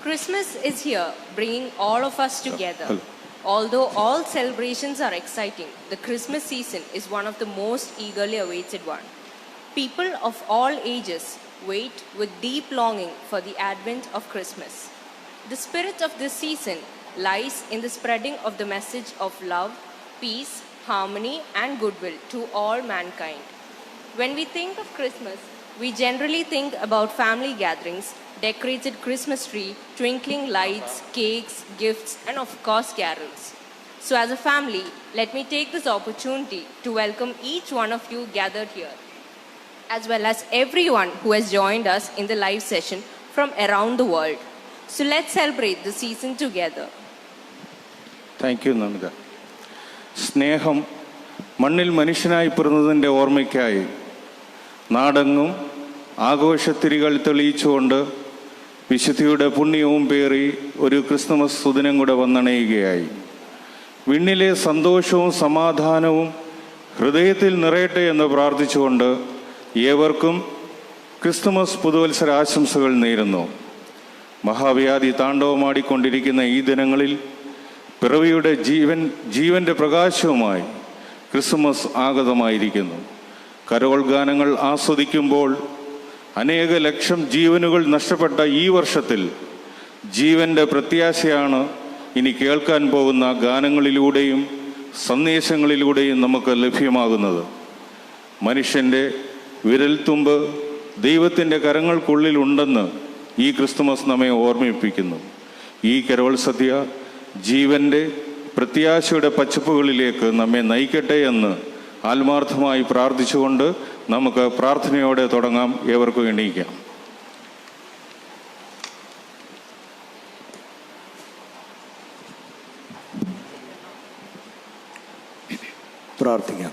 Christmas is here, bringing all of us together. Although all celebrations are exciting, the Christmas season is one of the most eagerly awaited one. People of all ages wait with deep longing for the advent of Christmas. The spirit of this season lies in the spreading of the message of love, peace, harmony, and goodwill to all mankind. When we think of Christmas, we generally think about family gatherings, decorated Christmas tree, twinkling lights, cakes, gifts, and of course carols. So as a family, let me take this opportunity to welcome each one of you gathered here, as well as everyone who has joined us in the live session from around the world. So let's celebrate the season together. Thank you, Namita. സ്നേഹം മണ്ണിൽ മനുഷ്യനായി പിറന്നതിൻ്റെ ഓർമ്മയ്ക്കായി നാടെങ്ങും ആഘോഷത്തിരികൾ തെളിയിച്ചുകൊണ്ട് വിശുദ്ധിയുടെ പുണ്യവും പേറി ഒരു Christmas സുദിനം കൂടെ വന്നണയുകയായി. വിണ്ണിലെ സന്തോഷവും സമാധാനവും ഹൃദയത്തിൽ നിറയട്ടെ എന്ന് പ്രാർത്ഥിച്ചുകൊണ്ട് ഏവർക്കും ക്രിസ്തുമസ് പുതുവത്സര ആശംസകൾ നേരുന്നു. മഹാവ്യാധി താണ്ഡവമാടിക്കൊണ്ടിരിക്കുന്ന ഈ ദിനങ്ങളിൽ പിറവിയുടെ ജീവൻ്റെ പ്രകാശവുമായി ക്രിസ്തുമസ് ആഗതമായിരിക്കുന്നു. കരോൾ ഗാനങ്ങൾ ആസ്വദിക്കുമ്പോൾ അനേക ലക്ഷം ജീവനുകൾ നഷ്ടപ്പെട്ട ഈ വർഷത്തിൽ ജീവൻ്റെ പ്രത്യാശയാണ് ഇനി കേൾക്കാൻ പോകുന്ന ഗാനങ്ങളിലൂടെയും സന്ദേശങ്ങളിലൂടെയും നമുക്ക് ലഭ്യമാകുന്നത്. മനുഷ്യൻ്റെ വിരൽത്തുമ്പ് ദൈവത്തിൻ്റെ കരങ്ങൾക്കുള്ളിലുണ്ടെന്ന് ഈ ക്രിസ്തുമസ് നമ്മെ ഓർമ്മിപ്പിക്കുന്നു. ഈ കരോൾ സദ്യ ജീവൻ്റെ പ്രത്യാശയുടെ പച്ചപ്പുകളിലേക്ക് നമ്മെ നയിക്കട്ടെ എന്ന് ആത്മാർത്ഥമായി പ്രാർത്ഥിച്ചുകൊണ്ട് നമുക്ക് പ്രാർത്ഥനയോടെ തുടങ്ങാം. ഏവർക്കും എണീക്കാം. പ്രാർത്ഥിക്കാം.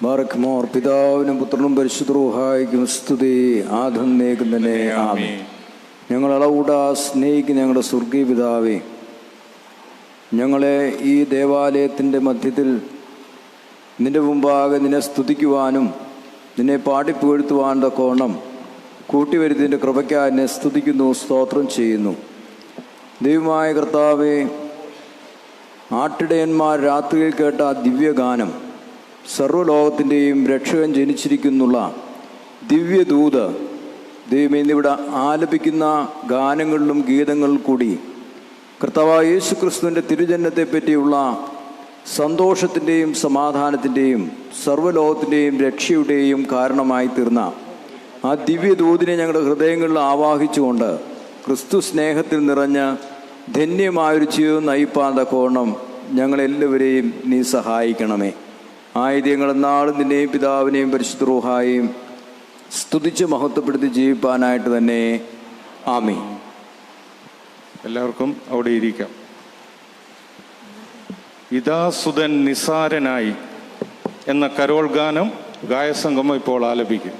ബാറക്ക്മോർ. പിതാവിനും പുത്രനും പരിശുദ്ധ റൂഹായിക്കും സ്തുതി ആദ്യം തന്നെ. ആമേൻ. ഞങ്ങൾ അളവുകൂടാ സ്നേഹിക്കുന്ന ഞങ്ങളുടെ സ്വർഗീയ പിതാവേ, ഞങ്ങളെ ഈ ദേവാലയത്തിൻ്റെ മധ്യത്തിൽ നിൻ്റെ മുമ്പാകെ നിന്നെ സ്തുതിക്കുവാനും നിന്നെ പാടിപ്പുകഴ്ത്തുവാൻ തക്കവണ്ണം കൂട്ടിവരുത്തിൻ്റെ കൃപയ്ക്കായി എന്നെ സ്തുതിക്കുന്നു, സ്തോത്രം ചെയ്യുന്നു. ദൈവമായ കർത്താവേ, ആട്ടിടയന്മാർ രാത്രിയിൽ കേട്ട ആ ദിവ്യഗാനം, സർവ്വലോകത്തിൻ്റെയും രക്ഷകൻ ജനിച്ചിരിക്കുന്നുള്ള ദിവ്യദൂത് ദൈവമേ, ഇന്നിവിടെ ആലപിക്കുന്ന ഗാനങ്ങളിലും ഗീതങ്ങളിൽ കൂടി കർത്താവായ യേശു ക്രിസ്തുവിൻ്റെ തിരുജന്മത്തെ പറ്റിയുള്ള സന്തോഷത്തിൻ്റെയും സമാധാനത്തിൻ്റെയും സർവ്വലോകത്തിൻ്റെയും രക്ഷയുടെയും കാരണമായി തീർന്ന ആ ദിവ്യദൂതിനെ ഞങ്ങളുടെ ഹൃദയങ്ങളിൽ ആവാഹിച്ചുകൊണ്ട് ക്രിസ്തു സ്നേഹത്തിൽ നിറഞ്ഞ് ധന്യമായൊരു ജീവിതം നയിപ്പാൻ തക്കവണ്ണം ഞങ്ങളെല്ലാവരെയും നീ സഹായിക്കണമേ. ആയുധങ്ങളെന്നാളും നിന്നെയും പിതാവിനെയും പരിശുദ്ധ റൂഹായെയും സ്തുതിച്ച് മഹത്വപ്പെടുത്തി ജീവിപ്പാനായിട്ട് തന്നെ. ആമീൻ. എല്ലാവർക്കും അവിടെ ഇരിക്കാം. ഇതാ സുതൻ നിസാരനായി എന്ന കരോൾ ഗാനം ഗായസംഗമം ഇപ്പോൾ ആലപിക്കും.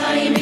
I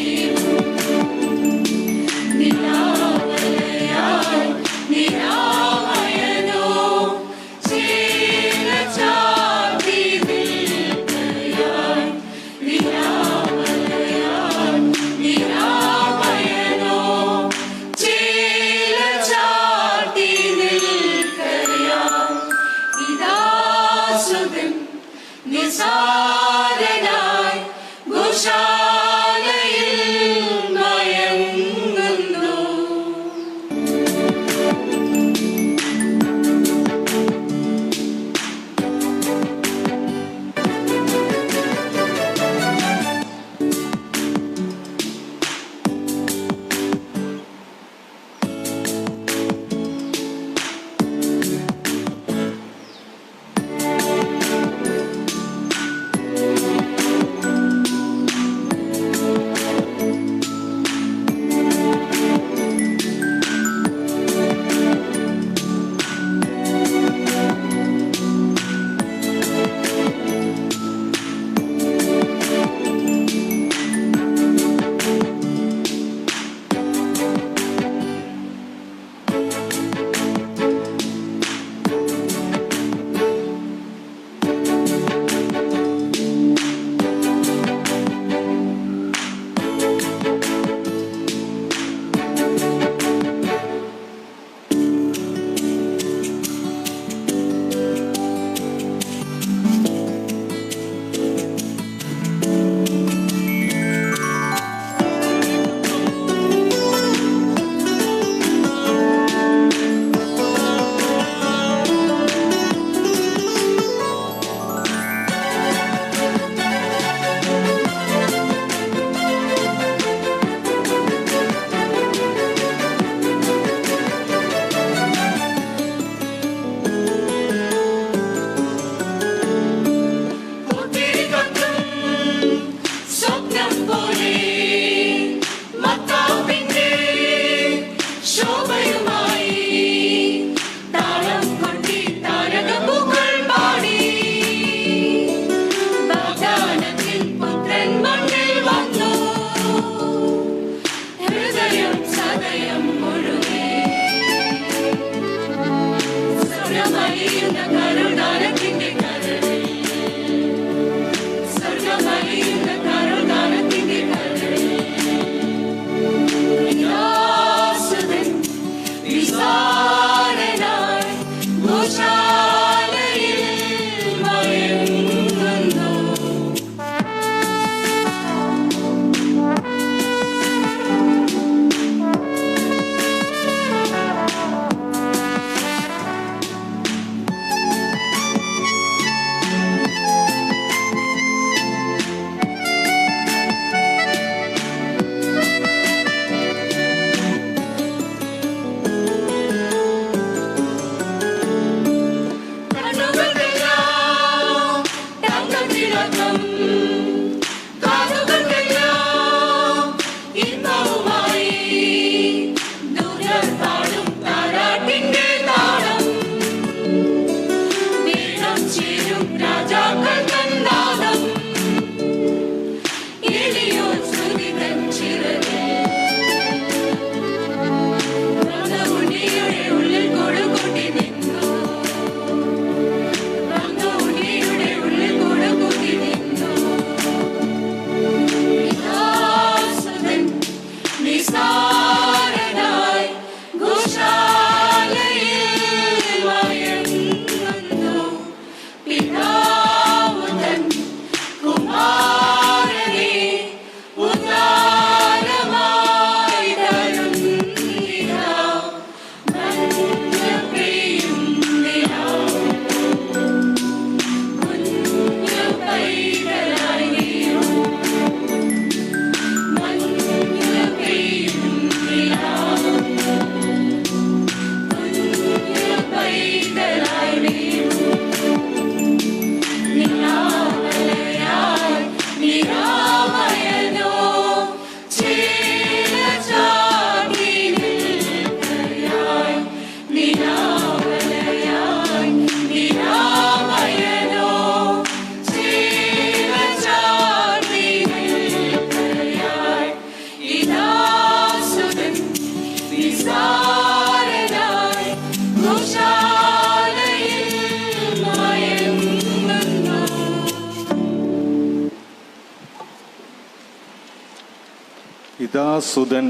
ഇതാ സുതൻ,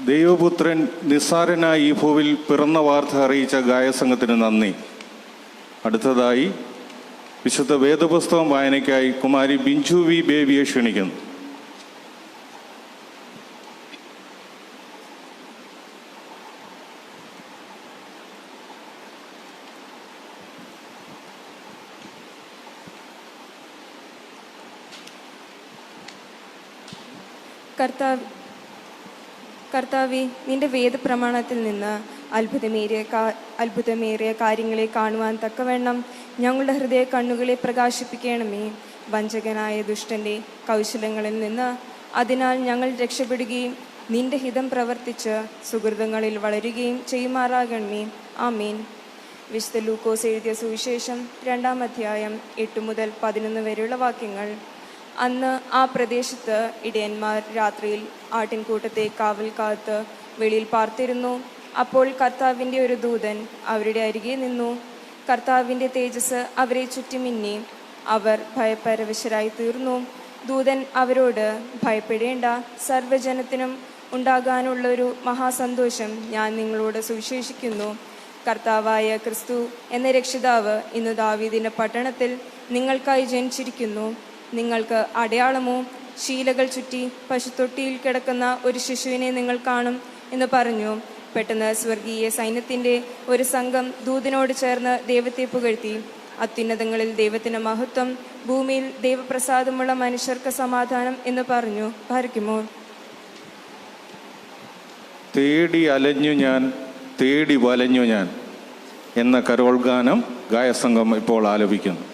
ദൈവപുത്രൻ നിസ്സാരനായി ഈ ഭൂവിൽ പിറന്ന വാർത്ത അറിയിച്ച ഗായസംഘത്തിന് നന്ദി. അടുത്തതായി വിശുദ്ധ വേദപുസ്തകം വായനയ്ക്കായി കുമാരി ബിഞ്ചു വി ബേബിയെ ക്ഷണിക്കുന്നു. കർത്താവേ, നിന്റെ വേദപ്രമാണത്തിൽ നിന്ന് അത്ഭുതമേറിയ കാര്യങ്ങളെ കാണുവാൻ തക്കവണ്ണം ഞങ്ങളുടെ ഹൃദയ കണ്ണുകളെ പ്രകാശിപ്പിക്കണമേ. വഞ്ചകനായ ദുഷ്ടന്റെ കൗശലങ്ങളിൽ നിന്ന് അതിനാൽ ഞങ്ങൾ രക്ഷപ്പെടുകയും നിന്റെ ഹിതം പ്രവർത്തിച്ച് സുഹൃതങ്ങളിൽ വളരുകയും ചെയ്യുമാറാകണമേ. ആമേൻ. വിശുദ്ധ ലൂക്കോസ് എഴുതിയ സുവിശേഷം 2-ാം അധ്യായം 8 മുതൽ 11 വരെയുള്ള വാക്യങ്ങൾ. അന്ന് ആ പ്രദേശത്ത് ഇടയന്മാർ രാത്രിയിൽ ആട്ടിൻകൂട്ടത്തെ കാവൽ കാത്ത് വെളിയിൽ പാർത്തിരുന്നു. അപ്പോൾ കർത്താവിൻ്റെ ഒരു ദൂതൻ അവരുടെ അരികെ നിന്നു. കർത്താവിൻ്റെ തേജസ് അവരെ ചുറ്റിമിന്നി. അവർ ഭയപരവശരായി തീർന്നു. ദൂതൻ അവരോട്, ഭയപ്പെടേണ്ട, സർവ്വജനത്തിനും ഉണ്ടാകാനുള്ളൊരു മഹാസന്തോഷം ഞാൻ നിങ്ങളോട് സുവിശേഷിക്കുന്നു. കർത്താവായ ക്രിസ്തു എന്ന രക്ഷിതാവ് ഇന്ന് ദാവീദിന്റെ പട്ടണത്തിൽ നിങ്ങൾക്കായി ജനിച്ചിരിക്കുന്നു. നിങ്ങൾക്ക് അടയാളമോ, ശീലകൾ ചുറ്റി പശുത്തൊട്ടിയിൽ കിടക്കുന്ന ഒരു ശിശുവിനെ നിങ്ങൾ കാണും എന്ന് പറഞ്ഞു. പെട്ടെന്ന് സ്വർഗീയ സൈന്യത്തിൻ്റെ ഒരു സംഘം ദൂതനോട് ചേർന്ന് ദൈവത്തെ പുകഴ്ത്തി. അത്യുന്നതങ്ങളിൽ ദൈവത്തിന് മഹത്വം, ഭൂമിയിൽ ദൈവപ്രസാദമുള്ള മനുഷ്യർക്ക് സമാധാനം എന്ന് പറഞ്ഞു. പാർക്കുമോ. തേടി അലഞ്ഞു ഞാൻ, തേടി വലഞ്ഞു ഞാൻ എന്ന കരോൾ ഗാനം ഗായസംഘം ഇപ്പോൾ ആലപിക്കുന്നു.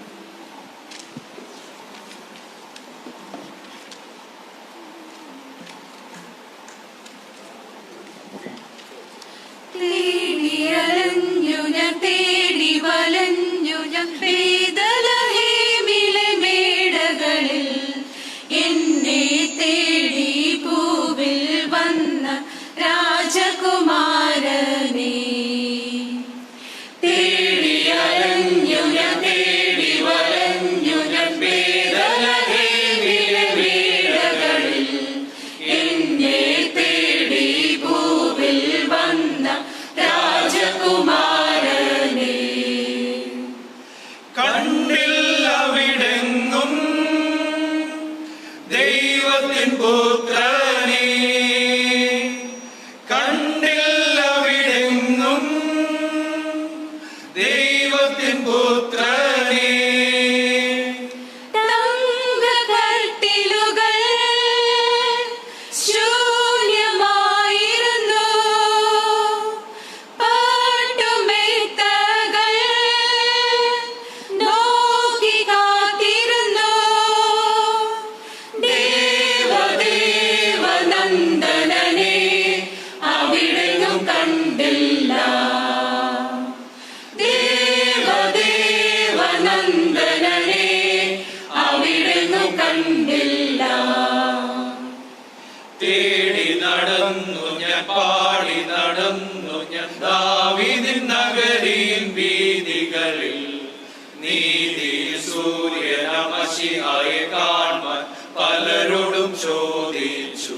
പലരോടും ചോദിച്ചു.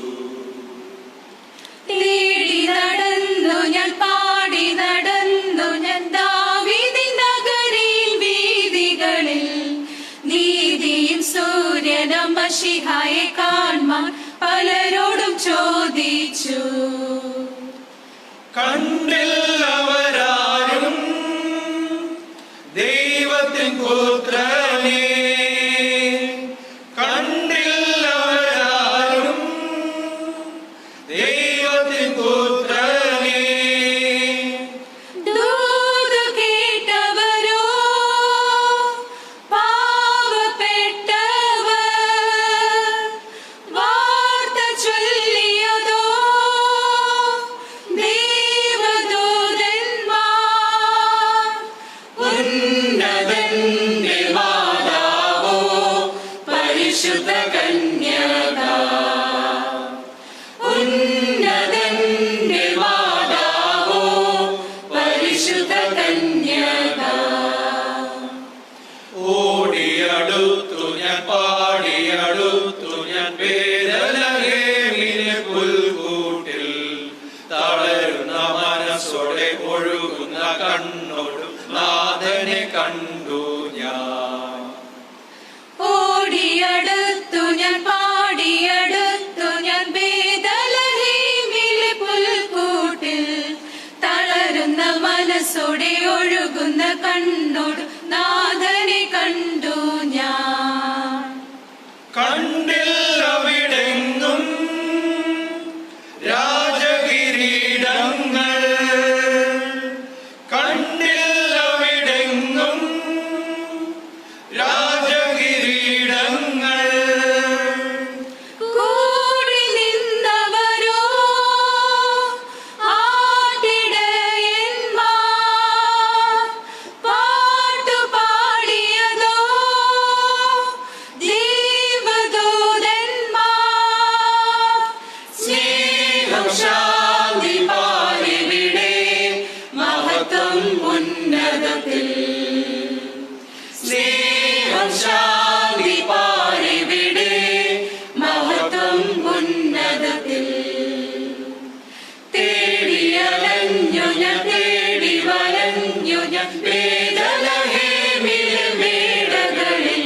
തേടി നടന്നു ഞാൻ, പാടി നടന്നു ഞാൻ ദാവീദിൻ നഗരിയിൽ വീഥികളിൽ. നീതിயின் സൂര്യനും മശിഹായെ കാണാൻ പലരോടും ചോദിച്ചു. കണ്ടില്ലവരാരും ദൈവത്തിൻ പുത്രനെ, ഓടിയടുത്തു ഞാൻ, പാടിയ അടുത്തു ഞാൻ ബേഥലഹേമിലെ പുൽക്കൂട്ടിൽ തളരുന്ന മനസ്സോടെ ഒഴുകുന്ന കണ്ണോടും നാഥനെ കണ്ടു ഞാൻ. ഓടിയടുത്തു ഞാൻ പാടിയടുത്തു ഞാൻ ബേഥലഹേമിലെ പുൽക്കൂട്ടിൽ തളരുന്ന മനസ്സോടെ ഒഴുകുന്ന കണ്ണോട് നാഥനെ കണ്ടു ഞാൻ. കണ്ടില്ലവിടെങ്ങും രാജകിരീടങ്ങൾ, കണ്ടില്ലവിടെങ്ങും രാജകിരീടങ്ങൾ. കൂടി നിന്നവരോ ആട്ടിടയന്മാർ, പാട്ടുപാടിയതോ ദേവദൂതന്മാർ. സ്നേഹം ശാന്തി പാരിവിടെ, മഹത്വം ഉന്നതത്തിൽ. സ്നേഹം ശാന്തി പാരിവിടെ, മഹത്വം ഉന്നതത്തിൽ. തേടിയലഞ്ഞു ഞാൻ തേടി വലഞ്ഞു ഞാൻ ബേഥലഹേമിലെ മേടകളിൽ.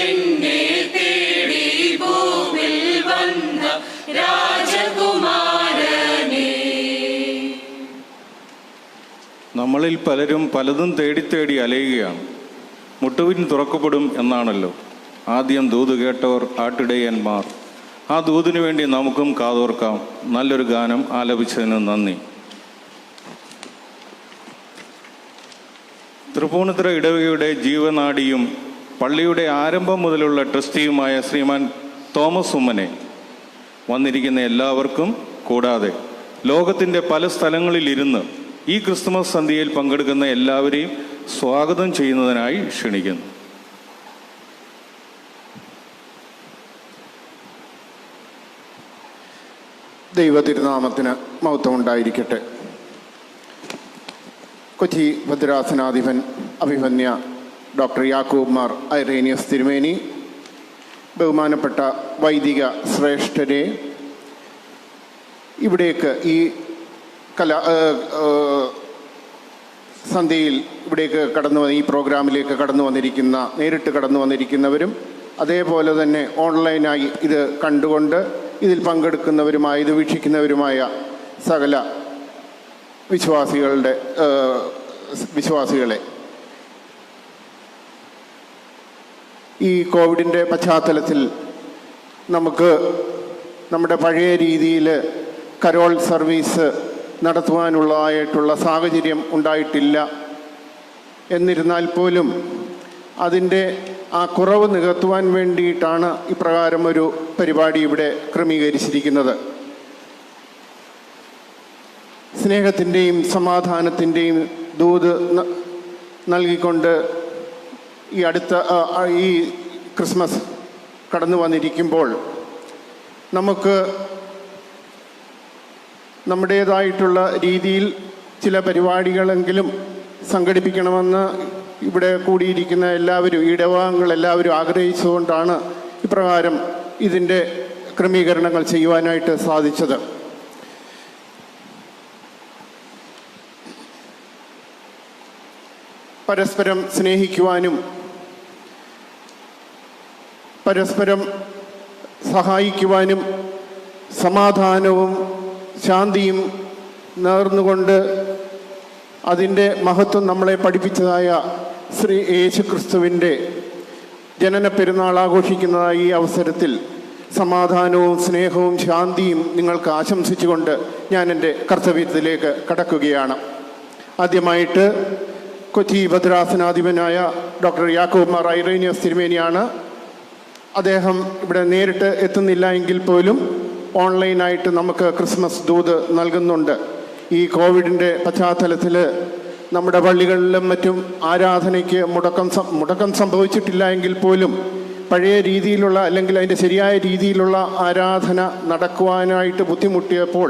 എന്നെ തേടി ഭൂവിൽ വന്ന രാജകുമാരനെ. നമ്മളിൽ പലരും പലതും തേടി തേടി അലയുകയാണ്. മുട്ടുവിൻ തുറക്കപ്പെടും എന്നാണല്ലോ ആദ്യം ദൂത് കേട്ടവർ ആട്ടിടയന്മാർ. ആ ദൂതിനു വേണ്ടി നമുക്കും കാതോർക്കാം. നല്ലൊരു ഗാനം ആലപിച്ചതിന് നന്ദി. തൃപ്പൂണിത്തുറ ഇടവകയുടെ ജീവനാഡിയും പള്ളിയുടെ ആരംഭം മുതലുള്ള ട്രസ്റ്റിയുമായ ശ്രീമാൻ തോമസ് ഉമ്മനെ വന്നിരിക്കുന്ന എല്ലാവർക്കും, കൂടാതെ ലോകത്തിൻ്റെ പല സ്ഥലങ്ങളിലിരുന്ന് ഈ ക്രിസ്തുമസ് സന്ധ്യയിൽ പങ്കെടുക്കുന്ന എല്ലാവരെയും സ്വാഗതം ചെയ്യുന്നതിനായി ക്ഷണിക്കുന്നു. ദൈവ തിരുനാമത്തിന് മഹത്വം ഉണ്ടായിരിക്കട്ടെ. കൊച്ചി ഭദ്രാസനാധിപൻ അഭിമന്യ ഡോക്ടർ യാക്കൂബ് മാർ ഐറേനിയസ് തിരുമേനി, ബഹുമാനപ്പെട്ട വൈദിക ശ്രേഷ്ഠരെ, ഇവിടേക്ക് ഈ സന്ധ്യയിൽ ഇവിടേക്ക് ഈ പ്രോഗ്രാമിലേക്ക് നേരിട്ട് കടന്നു വന്നിരിക്കുന്നവരും, അതേപോലെ തന്നെ ഓൺലൈനായി ഇത് കണ്ടുകൊണ്ട് ഇതിൽ പങ്കെടുക്കുന്നവരുമായ, ഇത് വീക്ഷിക്കുന്നവരുമായ സകല വിശ്വാസികളെ, ഈ കോവിഡിൻ്റെ പശ്ചാത്തലത്തിൽ നമുക്ക് നമ്മുടെ പഴയ രീതിയിൽ കരോൾ സർവീസ് നടത്തുവാനുള്ളതായിട്ടുള്ള സാഹചര്യം ഉണ്ടായിട്ടില്ല. എന്നിരുന്നാൽ പോലും അതിൻ്റെ ആ കുറവ് നികത്തുവാൻ വേണ്ടിയിട്ടാണ് ഇപ്രകാരം ഒരു പരിപാടി ഇവിടെ ക്രമീകരിച്ചിരിക്കുന്നത്. സ്നേഹത്തിൻ്റെയും സമാധാനത്തിൻ്റെയും ദൂത് നൽകിക്കൊണ്ട് ഈ ക്രിസ്മസ് കടന്നു വന്നിരിക്കുമ്പോൾ നമുക്ക് നമ്മുടേതായിട്ടുള്ള രീതിയിൽ ചില പരിപാടികളെങ്കിലും സംഘടിപ്പിക്കണമെന്ന് ഇവിടെ കൂടിയിരിക്കുന്ന എല്ലാവരും, ഇടവകങ്ങളെല്ലാവരും ആഗ്രഹിച്ചുകൊണ്ടാണ് ഇപ്രകാരം ഇതിൻ്റെ ക്രമീകരണങ്ങൾ ചെയ്യുവാനായിട്ട് സാധിച്ചത്. പരസ്പരം സ്നേഹിക്കുവാനും പരസ്പരം സഹായിക്കുവാനും സമാധാനവും ശാന്തിയും നേർന്നുകൊണ്ട് അതിൻ്റെ മഹത്വം നമ്മളെ പഠിപ്പിച്ചതായ ശ്രീ യേശുക്രിസ്തുവിൻ്റെ ജനന പെരുന്നാൾ ആഘോഷിക്കുന്നതായ ഈ അവസരത്തിൽ സമാധാനവും സ്നേഹവും ശാന്തിയും നിങ്ങൾക്ക് ആശംസിച്ചുകൊണ്ട് ഞാൻ എൻ്റെ കർത്തവ്യത്തിലേക്ക് കടക്കുകയാണ്. ആദ്യമായിട്ട് കൊച്ചി ഭദ്രാസനാധിപനായ ഡോക്ടർ യാക്കൂബ് മാർ ഐറേനിയസ് തിരുമേനിയാണ്. അദ്ദേഹം ഇവിടെ നേരിട്ട് എത്തുന്നില്ല എങ്കിൽ പോലും ഓൺലൈനായിട്ട് നമുക്ക് ക്രിസ്മസ് ദൂത് നൽകുന്നുണ്ട്. ഈ കോവിഡിൻ്റെ പശ്ചാത്തലത്തിൽ നമ്മുടെ പള്ളികളിലും മറ്റും ആരാധനയ്ക്ക് മുടക്കം സംഭവിച്ചിട്ടില്ല എങ്കിൽ പോലും പഴയ രീതിയിലുള്ള അല്ലെങ്കിൽ അതിൻ്റെ ശരിയായ രീതിയിലുള്ള ആരാധന നടക്കുവാനായിട്ട് ബുദ്ധിമുട്ടിയപ്പോൾ,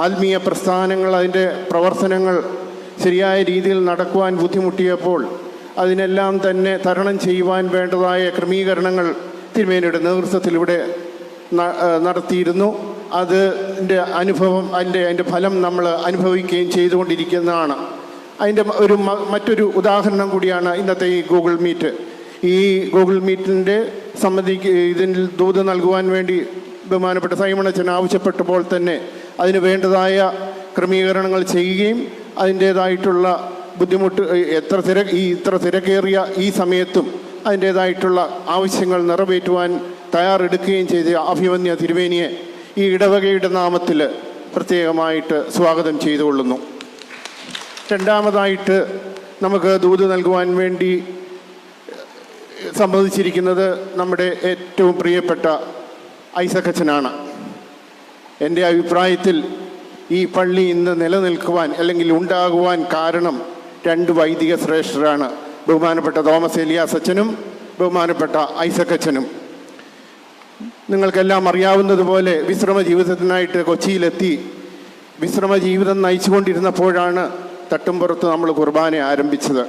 ആത്മീയ പ്രസ്ഥാനങ്ങൾ അതിൻ്റെ പ്രവർത്തനങ്ങൾ ശരിയായ രീതിയിൽ നടക്കുവാൻ ബുദ്ധിമുട്ടിയപ്പോൾ അതിനെല്ലാം തന്നെ തരണം ചെയ്യുവാൻ വേണ്ടതായ ക്രമീകരണങ്ങൾ തിരുമേനിയുടെ നേതൃത്വത്തിൽ ഇവിടെ നടത്തിയിരുന്നു. അതിൻ്റെ അനുഭവം, അതിൻ്റെ ഫലം നമ്മൾ അനുഭവിക്കുകയും ചെയ്തുകൊണ്ടിരിക്കുന്നതാണ്. അതിൻ്റെ മറ്റൊരു ഉദാഹരണം കൂടിയാണ് ഇന്നത്തെ ഈ ഗൂഗിൾ മീറ്റ്. ഈ ഗൂഗിൾ മീറ്റിൻ്റെ ഇതിൽ ദൂത് നൽകുവാൻ വേണ്ടി ബഹുമാനപ്പെട്ട സൈമണച്ചൻ ആവശ്യപ്പെട്ടപ്പോൾ തന്നെ അതിന് വേണ്ടതായ ക്രമീകരണങ്ങൾ ചെയ്യുകയും അതിൻ്റേതായിട്ടുള്ള ബുദ്ധിമുട്ട് ഇത്ര തിരക്കേറിയ ഈ സമയത്തും അതിൻ്റേതായിട്ടുള്ള ആവശ്യങ്ങൾ നിറവേറ്റുവാൻ തയ്യാറെടുക്കുകയും ചെയ്ത അഭിമന്യ തിരുമേനിയെ ഈ ഇടവകയുടെ നാമത്തിൽ പ്രത്യേകമായിട്ട് സ്വാഗതം ചെയ്തുകൊള്ളുന്നു. രണ്ടാമതായിട്ട് നമുക്ക് ദൂത് നൽകുവാൻ വേണ്ടി സംബന്ധിച്ചിരിക്കുന്നത് നമ്മുടെ ഏറ്റവും പ്രിയപ്പെട്ട ഐസക്കച്ചനാണ്. എൻ്റെ അഭിപ്രായത്തിൽ ഈ പള്ളി ഇന്ന് നിലനിൽക്കുവാൻ അല്ലെങ്കിൽ ഉണ്ടാകുവാൻ കാരണം 2 വൈദിക ശ്രേഷ്ഠരാണ്, ബഹുമാനപ്പെട്ട തോമസ് എലിയാസ് അച്ഛനും ബഹുമാനപ്പെട്ട ഐസക്കച്ചനും. നിങ്ങൾക്കെല്ലാം അറിയാവുന്നതുപോലെ വിശ്രമ ജീവിതത്തിനായിട്ട് കൊച്ചിയിലെത്തി വിശ്രമ ജീവിതം നയിച്ചുകൊണ്ടിരുന്നപ്പോഴാണ് തട്ടുംപുറത്ത് നമ്മൾ കുർബാന ആരംഭിച്ചത്.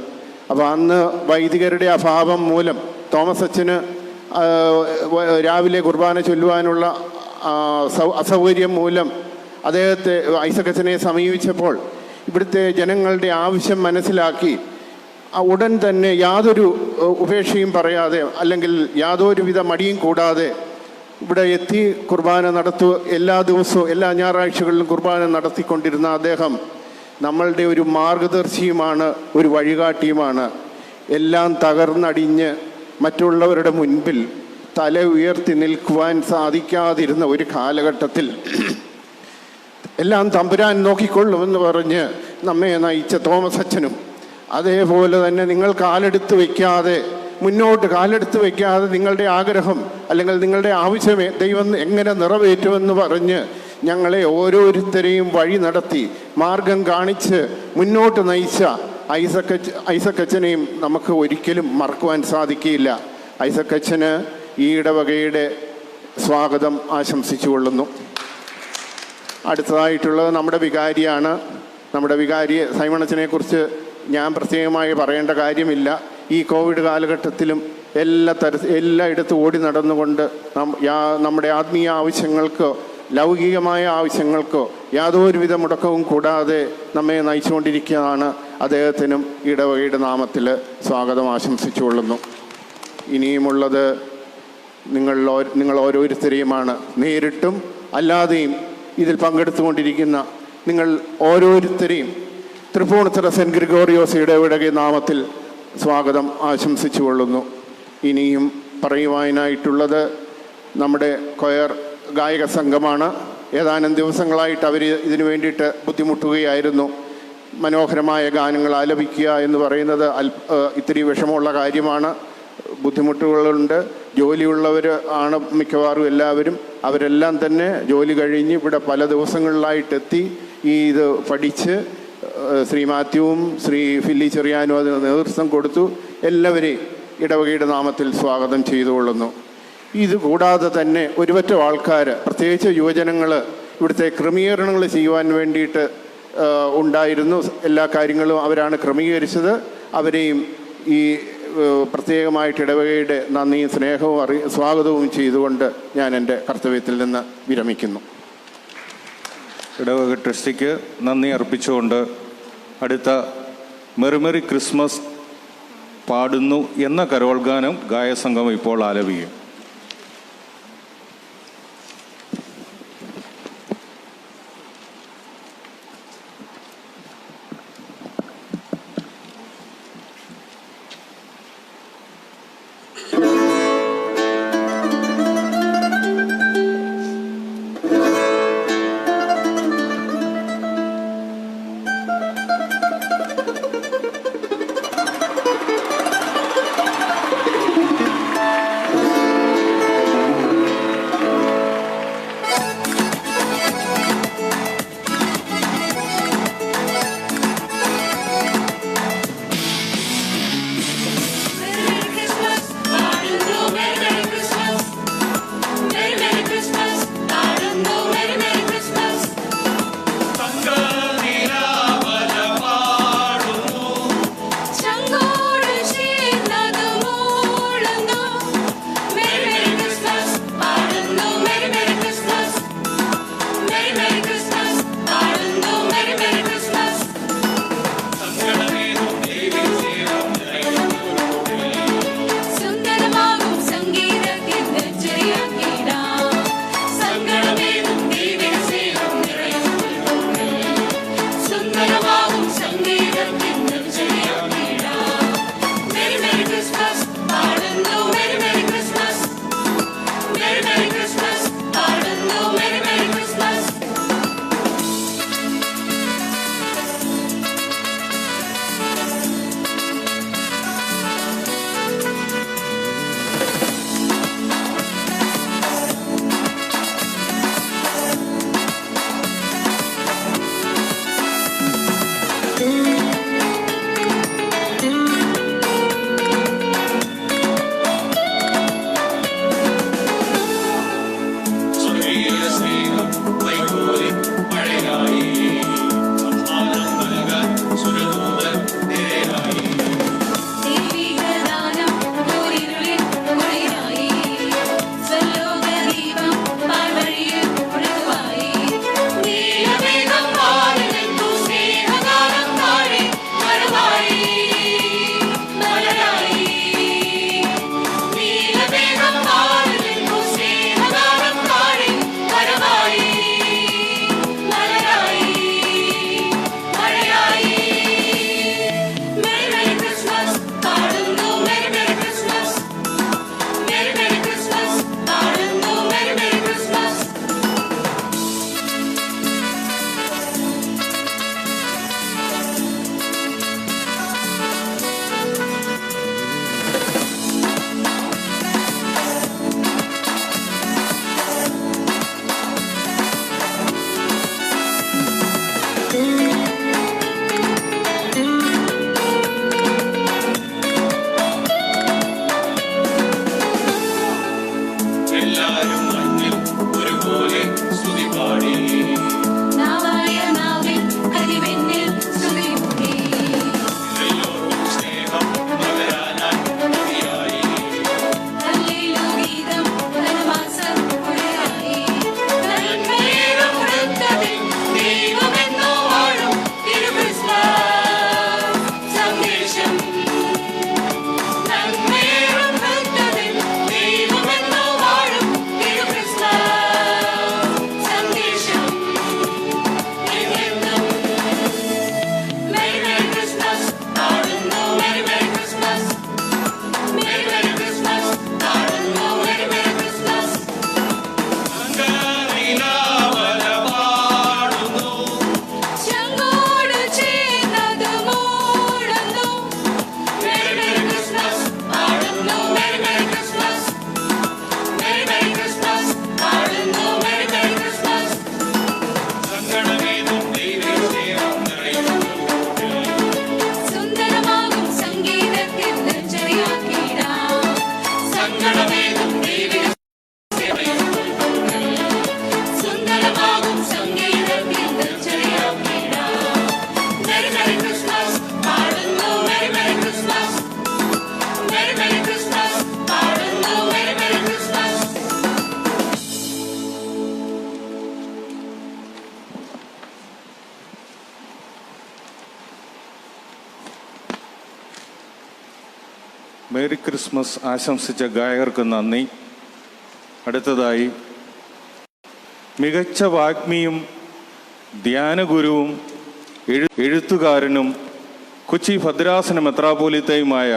അപ്പോൾ അന്ന് വൈദികരുടെ അഭാവം മൂലം തോമസ് അച്ഛന് രാവിലെ കുർബാന ചൊല്ലുവാനുള്ള അസൗകര്യം മൂലം അദ്ദേഹത്തെ ഐസക്കച്ചനെ സമീപിച്ചപ്പോൾ ഇവിടുത്തെ ജനങ്ങളുടെ ആവശ്യം മനസ്സിലാക്കി ഉടൻ തന്നെ യാതൊരു ഉപേക്ഷയും പറയാതെ അല്ലെങ്കിൽ യാതൊരുവിധ മടിയും കൂടാതെ ഇവിടെ എത്തി കുർബാന എല്ലാ ദിവസവും എല്ലാ ഞായറാഴ്ചകളിലും കുർബാന നടത്തിക്കൊണ്ടിരുന്ന അദ്ദേഹം നമ്മളുടെ ഒരു മാർഗദർശിയുമാണ്, ഒരു വഴികാട്ടിയുമാണ്. എല്ലാം തകർന്നടിഞ്ഞ് മറ്റുള്ളവരുടെ മുൻപിൽ തല ഉയർത്തി നിൽക്കുവാൻ സാധിക്കാതിരുന്ന ഒരു കാലഘട്ടത്തിൽ എല്ലാം തമ്പുരാൻ നോക്കിക്കൊള്ളുമെന്ന് പറഞ്ഞ് നമ്മെ നയിച്ച തോമസ് അച്ഛനും അതേപോലെ തന്നെ നിങ്ങൾ മുന്നോട്ട് കാലെടുത്ത് വയ്ക്കാതെ നിങ്ങളുടെ ആഗ്രഹം അല്ലെങ്കിൽ നിങ്ങളുടെ ആവശ്യമേ ദൈവം എങ്ങനെ നിറവേറ്റുമെന്ന് പറഞ്ഞ് ഞങ്ങളെ ഓരോരുത്തരെയും വഴി നടത്തി മാർഗം കാണിച്ച് മുന്നോട്ട് നയിച്ച ഐസക്കച്ചനെയും നമുക്ക് ഒരിക്കലും മറക്കുവാൻ സാധിക്കില്ല. ഐസക്കച്ചന് ഈ ഇടവകയുടെ സ്വാഗതം ആശംസിച്ചുകൊള്ളുന്നു. അടുത്തതായിട്ടുള്ളത് നമ്മുടെ വികാരിയാണ്. നമ്മുടെ വികാരി സൈമണച്ചനെക്കുറിച്ച് ഞാൻ പ്രത്യേകമായി പറയേണ്ട കാര്യമില്ല. ഈ കോവിഡ് കാലഘട്ടത്തിലും എല്ലായിടത്തും ഓടി നടന്നുകൊണ്ട് നമ്മുടെ ആത്മീയ ആവശ്യങ്ങൾക്കോ ലൗകികമായ ആവശ്യങ്ങൾക്കോ യാതൊരുവിധ മുടക്കവും കൂടാതെ നമ്മെ നയിച്ചുകൊണ്ടിരിക്കുകയാണ്. അദ്ദേഹത്തിനും ഇടവകയുടെ നാമത്തിൽ സ്വാഗതം ആശംസിച്ചുകൊള്ളുന്നു. ഇനിയുമുള്ളത് നിങ്ങൾ ഓരോരുത്തരെയുമാണ്. നേരിട്ടും അല്ലാതെയും ഇതിൽ പങ്കെടുത്തുകൊണ്ടിരിക്കുന്ന നിങ്ങൾ ഓരോരുത്തരെയും തൃപ്പൂണിത്തുറ സെൻറ്റ് ഗ്രിഗോറിയോസ് ഇടവകയുടെ നാമത്തിൽ സ്വാഗതം ആശംസിച്ചുകൊള്ളുന്നു. ഇനിയും പറയുവാനായിട്ടുള്ളത് നമ്മുടെ കൊയർ ഗായക സംഘമാണ്. ഏതാനും ദിവസങ്ങളായിട്ട് അവർ ഇതിനു വേണ്ടിയിട്ട് ബുദ്ധിമുട്ടുകയായിരുന്നു. മനോഹരമായ ഗാനങ്ങൾ ആലപിക്കുക എന്ന് പറയുന്നത് ഇത്തിരി വിഷമമുള്ള കാര്യമാണ്. ബുദ്ധിമുട്ടുകളുണ്ട്. ജോലിയുള്ളവർ ആണ് മിക്കവാറും എല്ലാവരും. അവരെല്ലാം തന്നെ ജോലി കഴിഞ്ഞ് ഇവിടെ പല ദിവസങ്ങളിലായിട്ടെത്തി ഇത് പഠിച്ച് ശ്രീ മാത്യുവും ശ്രീ ഫില്ലി ചെറിയാനും അതിന് നേതൃത്വം കൊടുത്തു. എല്ലാവരെയും ഇടവകയുടെ നാമത്തിൽ സ്വാഗതം ചെയ്തുകൊള്ളുന്നു. ഇത് കൂടാതെ തന്നെ ഒരുപറ്റം ആൾക്കാർ, പ്രത്യേകിച്ച് യുവജനങ്ങൾ ഇവിടുത്തെ ക്രമീകരണങ്ങൾ ചെയ്യുവാൻ വേണ്ടിയിട്ട് ഉണ്ടായിരുന്നു. എല്ലാ കാര്യങ്ങളും അവരാണ് ക്രമീകരിച്ചത്. അവരെയും ഈ പ്രത്യേകമായിട്ട് ഇടവകയുടെ നന്ദിയും സ്നേഹവും സ്വാഗതവും ചെയ്തുകൊണ്ട് ഞാൻ എൻ്റെ കർത്തവ്യത്തിൽ നിന്ന് വിരമിക്കുന്നു. ഇടവക ട്രസ്റ്റിക്ക് നന്ദി അർപ്പിച്ചുകൊണ്ട് അടുത്ത മെറി ക്രിസ്മസ് പാടുന്നു എന്ന കരോൾ ഗാനം ഗായകസംഘം ഇപ്പോൾ ആലപിക്കും. എല്ലാരും മഞ്ഞിൽ ഒരുപോലെ സ്തുതി പാടി. നാവായ നാവിൽ കരിവെണ്ണിൽ സ്തുതിമുടി. എല്ലാവർക്കും സ്നേഹം പകരാനായി മതിയായി. ഹല്ലേലൂയ ഗീതം ധനവാസം ഉയരായി. നന്മയേറും വൃത്തത്തിൽ ദൈവമെന്നോ വാഴും തിരുക്രിസ്മസ് സന്ദേശം. നന്മയേറും വൃത്തത്തിൽ ദൈവമെന്നോ വാഴും തിരുക്രിസ്മസ് സന്ദേശം. എന്നെന്നും മെരി മെരി ക്രിസ്മസ് പാടുന്നു. Merry merry Christmas. Merry merry Christmas പാടുന്നു. Merry merry Christmas. അങ്കനിലാവല പാടുന്നു. ചങ്കോട് ചേർന്നത് മൂടുന്നു. മെരി മെരി ക്രിസ്മസ് പാടുന്നു. Merry merry Christmas. Merry merry Christmas പാടുന്നു. Merry merry Christmas. സങ്കടമേതും ദൈവീക സ്നേഹം നിറയുന്നു. സുന്ദരമാകും സംഗീതത്തിൽ നെഞ്ചരിയാക്കിടാം. സങ്കടമേതും ദൈവിക സുന്ദരമാകും സംഗീതത്തിൽ നെഞ്ചരിയാക്കിടാം. മെരി മെരി ക്രിസ്മസ് പാടുന്നു. Merry merry Christmas. Merry merry Christmas പാടുന്നു. Merry merry Christmas. Merry Christmas ആശംസിച്ച ഗായകർക്ക് നന്ദി. അടുത്തതായി മികച്ച വാഗ്മിയും ധ്യാനഗുരുവും എഴുത്തുകാരനും കൊച്ചി ഭദ്രാസന മെത്രാപ്പോലീത്തയുമായ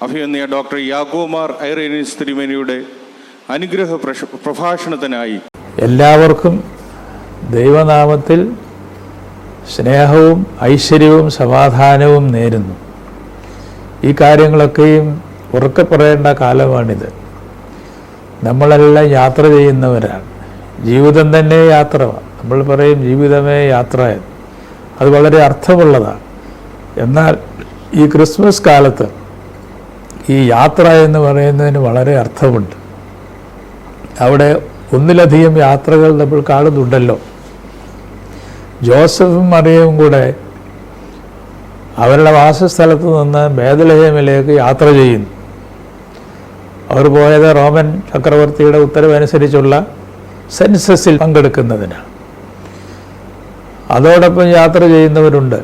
അഭിനന്ദിയ ഡോക്ടർ യാക്കോമാർ ഐറേനിയസ് തിരുമേനിയുടെ അനുഗ്രഹ പ്രഭാഷണത്തിനായി എല്ലാവർക്കും ദൈവനാമത്തിൽ സ്നേഹവും ഐശ്വര്യവും സമാധാനവും നേരുന്നു. ഈ കാര്യങ്ങളൊക്കെയും ഉറക്കെ പറയേണ്ട കാലമാണിത്. നമ്മളെല്ലാം യാത്ര ചെയ്യുന്നവരാണ്. ജീവിതം തന്നെ യാത്ര. നമ്മൾ പറയും ജീവിതമേ യാത്ര എന്ന്. അത് വളരെ അർത്ഥമുള്ളതാണ്. എന്നാൽ ഈ ക്രിസ്മസ് കാലത്ത് ഈ യാത്ര എന്ന് പറയുന്നതിന് വളരെ അർത്ഥമുണ്ട്. അവിടെ ഒന്നിലധികം യാത്രകൾ നമ്മൾ കാണുന്നുണ്ടല്ലോ. ജോസഫും മറിയവും കൂടെ അവരുടെ വാസസ്ഥലത്ത് നിന്ന് ബേത്ലഹേമിലേക്ക് യാത്ര ചെയ്യുന്നു. അവർ പോയത് റോമൻ ചക്രവർത്തിയുടെ ഉത്തരവനുസരിച്ചുള്ള സെൻസസിൽ പങ്കെടുക്കുന്നതിനാണ്. അതോടൊപ്പം യാത്ര ചെയ്യുന്നവരുണ്ട്.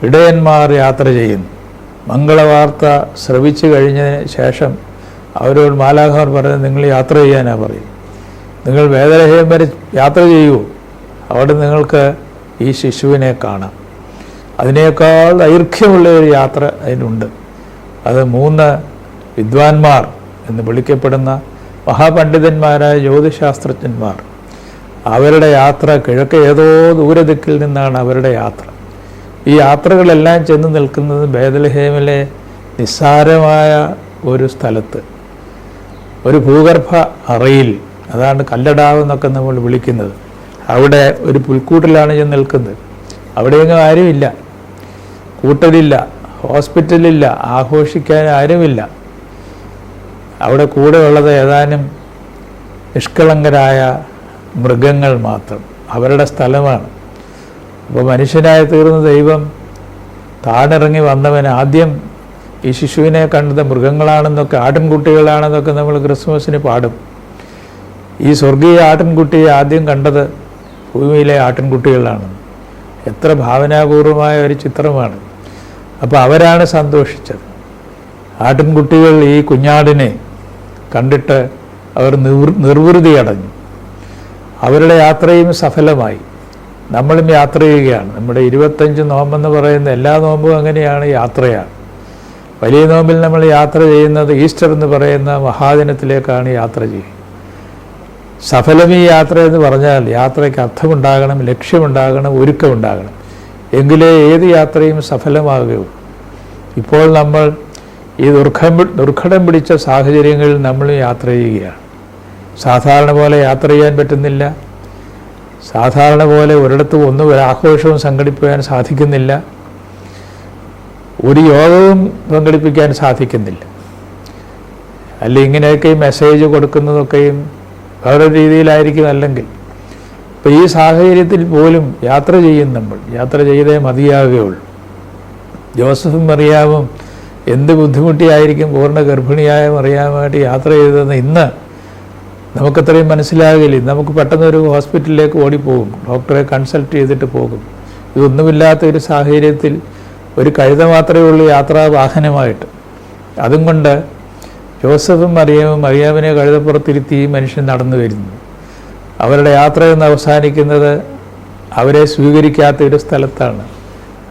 ഇടയന്മാർ യാത്ര ചെയ്യുന്നു. മംഗളവാർത്ത ശ്രവിച്ചു കഴിഞ്ഞതിന് ശേഷം അവരോട് മാലാഖമാർ പറയുന്നത് നിങ്ങൾ യാത്ര ചെയ്യാനാണ് പറയും. നിങ്ങൾ ബേത്ലഹേം വരെ യാത്ര ചെയ്യൂ, അവിടെ നിങ്ങൾക്ക് ഈ ശിശുവിനെ കാണാം. അതിനേക്കാൾ ദൈർഘ്യമുള്ള ഒരു യാത്ര അതിനുണ്ട്. അത് 3 വിദ്വാൻമാർ എന്ന് വിളിക്കപ്പെടുന്ന മഹാപണ്ഡിതന്മാരായ ജ്യോതിശാസ്ത്രജ്ഞന്മാർ, അവരുടെ യാത്ര കിഴക്ക് ഏതോ ദൂരദിക്കിൽ നിന്നാണ് അവരുടെ യാത്ര. ഈ യാത്രകളെല്ലാം ചെന്ന് നിൽക്കുന്നത് ബേത്ലഹേമിലെ നിസ്സാരമായ ഒരു സ്ഥലത്ത്, ഒരു ഭൂഗർഭ അറയിൽ, അതാണ് കല്ലടാവെന്നൊക്കെ നമ്മൾ വിളിക്കുന്നത്. അവിടെ ഒരു പുൽക്കൂട്ടിലാണ് ചെന്ന് നിൽക്കുന്നത്. അവിടെയെങ്ങും ആരുമില്ല, കൂട്ടരില്ല, ഹോസ്പിറ്റലില്ല, ആഘോഷിക്കാൻ ആരുമില്ല. അവിടെ കൂടെ ഉള്ളത് ഏതാനും നിഷ്കളങ്കരായ മൃഗങ്ങൾ മാത്രം. അവരുടെ സ്ഥലമാണ്. അപ്പോൾ മനുഷ്യനായി തീർന്ന ദൈവം താണിറങ്ങി വന്നവൻ ആദ്യം ഈ ശിശുവിനെ കണ്ടത് മൃഗങ്ങളാണെന്നൊക്കെ, ആട്ടിൻകുട്ടികളാണെന്നൊക്കെ നമ്മൾ ക്രിസ്മസിന് പാടും. ഈ സ്വർഗീയ ആട്ടിൻകുട്ടിയെ ആദ്യം കണ്ടത് ഭൂമിയിലെ ആട്ടിൻകുട്ടികളാണ്. എത്ര ഭാവനാപൂർവമായ ഒരു ചിത്രമാണ്. അപ്പോൾ അവരാണ് സന്തോഷിച്ചത്. ആട്ടിൻകുട്ടികൾ ഈ കുഞ്ഞാടിനെ കണ്ടിട്ട് അവർ നിർവൃതി അടഞ്ഞു. അവരുടെ യാത്രയും സഫലമായി. നമ്മളും യാത്ര ചെയ്യുകയാണ്. നമ്മുടെ 25 നോമ്പെന്ന് പറയുന്ന എല്ലാ നോമ്പും അങ്ങനെയാണ്, യാത്രയാണ്. വലിയ നോമ്പിൽ നമ്മൾ യാത്ര ചെയ്യുന്നത് ഈസ്റ്റർ എന്ന് പറയുന്ന മഹാദിനത്തിലേക്കാണ് യാത്ര ചെയ്യുക. സഫലമീ യാത്ര എന്ന് പറഞ്ഞാൽ യാത്രയ്ക്ക് അർത്ഥമുണ്ടാകണം, ലക്ഷ്യമുണ്ടാകണം, ഒരുക്കമുണ്ടാകണം. എങ്കിലേ ഏത് യാത്രയും സഫലമാകുകയുള്ളൂ. ഇപ്പോൾ നമ്മൾ ഈ ദുർഘടം പിടിച്ച സാഹചര്യങ്ങളിൽ നമ്മൾ യാത്ര ചെയ്യുകയാണ്. സാധാരണ പോലെ യാത്ര ചെയ്യാൻ പറ്റുന്നില്ല. സാധാരണ പോലെ ഒരിടത്തും ഒന്നും ഒരു ആഘോഷവും സംഘടിപ്പിക്കാൻ സാധിക്കുന്നില്ല. ഒരു യോഗവും പങ്കെടുപ്പിക്കാൻ സാധിക്കുന്നില്ല. അല്ല ഇങ്ങനെയൊക്കെ ഈ മെസ്സേജ് കൊടുക്കുന്നതൊക്കെയും വേറെ രീതിയിലായിരിക്കും. അല്ലെങ്കിൽ ഇപ്പോൾ ഈ സാഹചര്യത്തിൽ പോലും യാത്ര ചെയ്യും, നമ്മൾ യാത്ര ചെയ്തേ മതിയാകുകയുള്ളൂ. ജോസഫും മറിയാമും എന്ത് ബുദ്ധിമുട്ടിയായിരിക്കും പൂർണ്ണ ഗർഭിണിയായ മറിയാമായിട്ട് യാത്ര ചെയ്തതെന്ന് ഇന്ന് നമുക്കത്രയും മനസ്സിലാകില്ല. നമുക്ക് പെട്ടെന്നൊരു ഹോസ്പിറ്റലിലേക്ക് ഓടിപ്പോകും, ഡോക്ടറെ കൺസൾട്ട് ചെയ്തിട്ട് പോകും. ഇതൊന്നുമില്ലാത്ത ഒരു സാഹചര്യത്തിൽ ഒരു കഴുത മാത്രമേ ഉള്ളൂ യാത്രാ വാഹനമായിട്ട്. അതും കൊണ്ട് ജോസഫും മറിയാമിനെ കഴുതപ്പുറത്തിരുത്തി ഈ മനുഷ്യൻ നടന്നു വരുന്നു. അവരുടെ യാത്രയെന്ന് അവസാനിക്കുന്നത് അവരെ സ്വീകരിക്കാത്ത ഒരു സ്ഥലത്താണ്,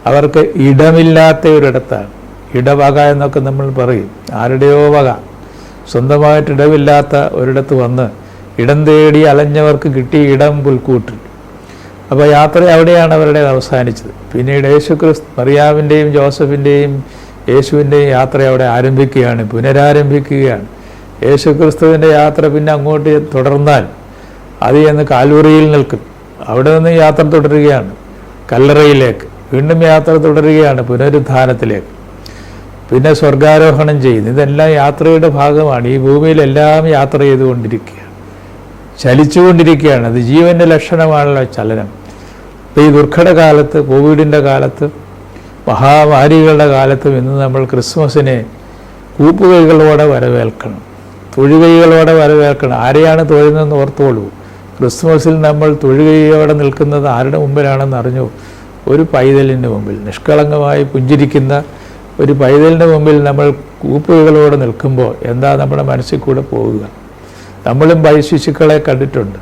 അവർക്ക് ഇടമില്ലാത്ത ഒരിടത്താണ്. ഇടവക എന്നൊക്കെ നമ്മൾ പറയും, ആരുടെയോ വക. സ്വന്തമായിട്ട് ഇടമില്ലാത്ത ഒരിടത്ത് വന്ന് ഇടം തേടി അലഞ്ഞവർക്ക് കിട്ടിയ ഇടം പുൽക്കൂട്ടിൽ. അപ്പോൾ യാത്ര അവിടെയാണ് അവരുടെ അവസാനിച്ചത്. പിന്നീട് മറിയാമിൻ്റെയും ജോസഫിൻ്റെയും യേശുവിൻ്റെയും യാത്ര അവിടെ ആരംഭിക്കുകയാണ്, പുനരാരംഭിക്കുകയാണ്. യേശുക്രിസ്തുവിൻ്റെ യാത്ര പിന്നെ അങ്ങോട്ട് തുടർന്നാൽ അത് ചെന്ന് കാൽവറിയിൽ നിൽക്കും. അവിടെ നിന്ന് യാത്ര തുടരുകയാണ് കല്ലറയിലേക്ക്, വീണ്ടും യാത്ര തുടരുകയാണ് പുനരുത്ഥാനത്തിലേക്ക്, പിന്നെ സ്വർഗാരോഹണം ചെയ്യുന്നു. ഇതെല്ലാം യാത്രയുടെ ഭാഗമാണ്. ഈ ഭൂമിയിലെല്ലാം യാത്ര ചെയ്തുകൊണ്ടിരിക്കുകയാണ്, ചലിച്ചുകൊണ്ടിരിക്കുകയാണ്. അത് ജീവൻ്റെ ലക്ഷണമാണല്ലോ ചലനം. ഇപ്പോൾ ഈ ദുർഘടകാലത്ത്, കോവിഡിൻ്റെ കാലത്ത്, മഹാമാരികളുടെ കാലത്തും ഇന്ന് നമ്മൾ ക്രിസ്മസിനെ കൂപ്പുകൈകളോടെ വരവേൽക്കണം, തൊഴുകൈകളോടെ വരവേൽക്കണം. ആരെയാണ് തൊഴുന്നതെന്ന് ഓർത്തോളൂ. ക്രിസ്മസിൽ നമ്മൾ തൊഴുകൈയോടെ നിൽക്കുന്നത് ആരുടെ മുമ്പിലാണെന്ന് അറിഞ്ഞു? ഒരു പൈതലിൻ്റെ മുമ്പിൽ, നിഷ്കളങ്കമായി പുഞ്ചിരിക്കുന്ന ഒരു പൈതലിൻ്റെ മുമ്പിൽ നമ്മൾ കൂപ്പുകൈകളോടെ നിൽക്കുമ്പോൾ എന്താ നമ്മുടെ മനസ്സിൽ കൂടെ പോവുക? നമ്മളും ശിശുക്കളെ കണ്ടിട്ടുണ്ട്,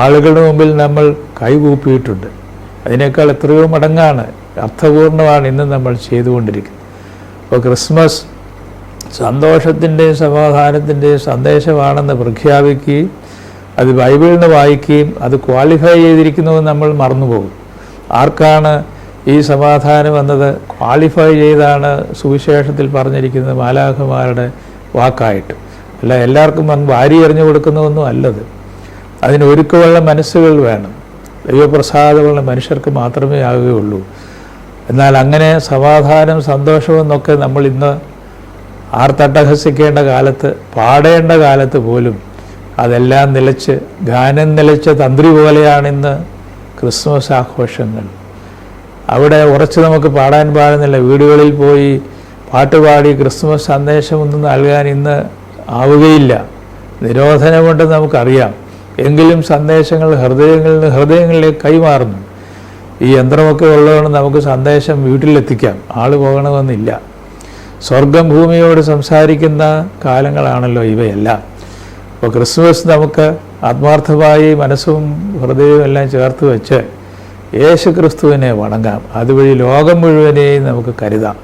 ആളുകളുടെ മുമ്പിൽ നമ്മൾ കൈകൂപ്പിയിട്ടുണ്ട്. അതിനേക്കാൾ എത്രയോ മടങ്ങാണ്, അർത്ഥപൂർണ്ണമാണ് ഇന്ന് നമ്മൾ ചെയ്തുകൊണ്ടിരിക്കുന്നത്. അപ്പോൾ ക്രിസ്മസ് സന്തോഷത്തിൻ്റെയും സമാധാനത്തിൻ്റെയും സന്ദേശമാണെന്ന് പ്രഖ്യാപിക്കുകയും അത് ബൈബിളിൽ നിന്ന് വായിക്കുകയും അത് ക്വാളിഫൈ ചെയ്തിരിക്കുന്നുവെന്ന് നമ്മൾ മറന്നുപോകും. ആർക്കാണ് ഈ സമാധാനം എന്നത് ക്വാളിഫൈ ചെയ്താണ് സുവിശേഷത്തിൽ പറഞ്ഞിരിക്കുന്നത്, മാലാഖമാരുടെ വാക്കായിട്ട്. അല്ല എല്ലാവർക്കും വാരി എറിഞ്ഞു കൊടുക്കുന്നതൊന്നും അല്ലത്. അതിന് ഒരുക്കമുള്ള മനസ്സുകൾ വേണം. ദൈവപ്രസാദമുള്ള മനുഷ്യർക്ക് മാത്രമേ ആവുകയുള്ളൂ. എന്നാൽ അങ്ങനെ സമാധാനം സന്തോഷമെന്നൊക്കെ നമ്മൾ ഇന്ന് ആർത്തട്ടഹസിക്കേണ്ട കാലത്ത്, പാടേണ്ട കാലത്ത് പോലും അതെല്ലാം നിലച്ച്, ഗാനം നിലച്ച തന്ത്രി പോലെയാണിന്ന് ക്രിസ്മസ് ആഘോഷങ്ങൾ. അവിടെ ഉറച്ച് നമുക്ക് പാടാൻ പാടുന്നില്ല. വീടുകളിൽ പോയി പാട്ടുപാടി ക്രിസ്മസ് സന്ദേശമൊന്നും നൽകാൻ ഇന്ന് ആവുകയില്ല. നിരോധനമുണ്ടെന്ന് നമുക്കറിയാം. എങ്കിലും സന്ദേശങ്ങൾ ഹൃദയങ്ങളിലേക്ക് കൈമാറുന്നു. ഈ യന്ത്രമൊക്കെ ഉള്ളതുകൊണ്ട് നമുക്ക് സന്ദേശം വീട്ടിലെത്തിക്കാം, ആൾ പോകണമെന്നില്ല. സ്വർഗം ഭൂമിയോട് സംസാരിക്കുന്ന കാലങ്ങളാണല്ലോ ഇവയെല്ലാം. അപ്പോൾ ക്രിസ്മസ് നമുക്ക് ആത്മാർത്ഥമായി മനസ്സും ഹൃദയവും എല്ലാം ചേർത്ത് വെച്ച് യേശു ക്രിസ്തുവിനെ വണങ്ങാം. അതുവഴി ലോകം മുഴുവനെയും നമുക്ക് കരുതാം.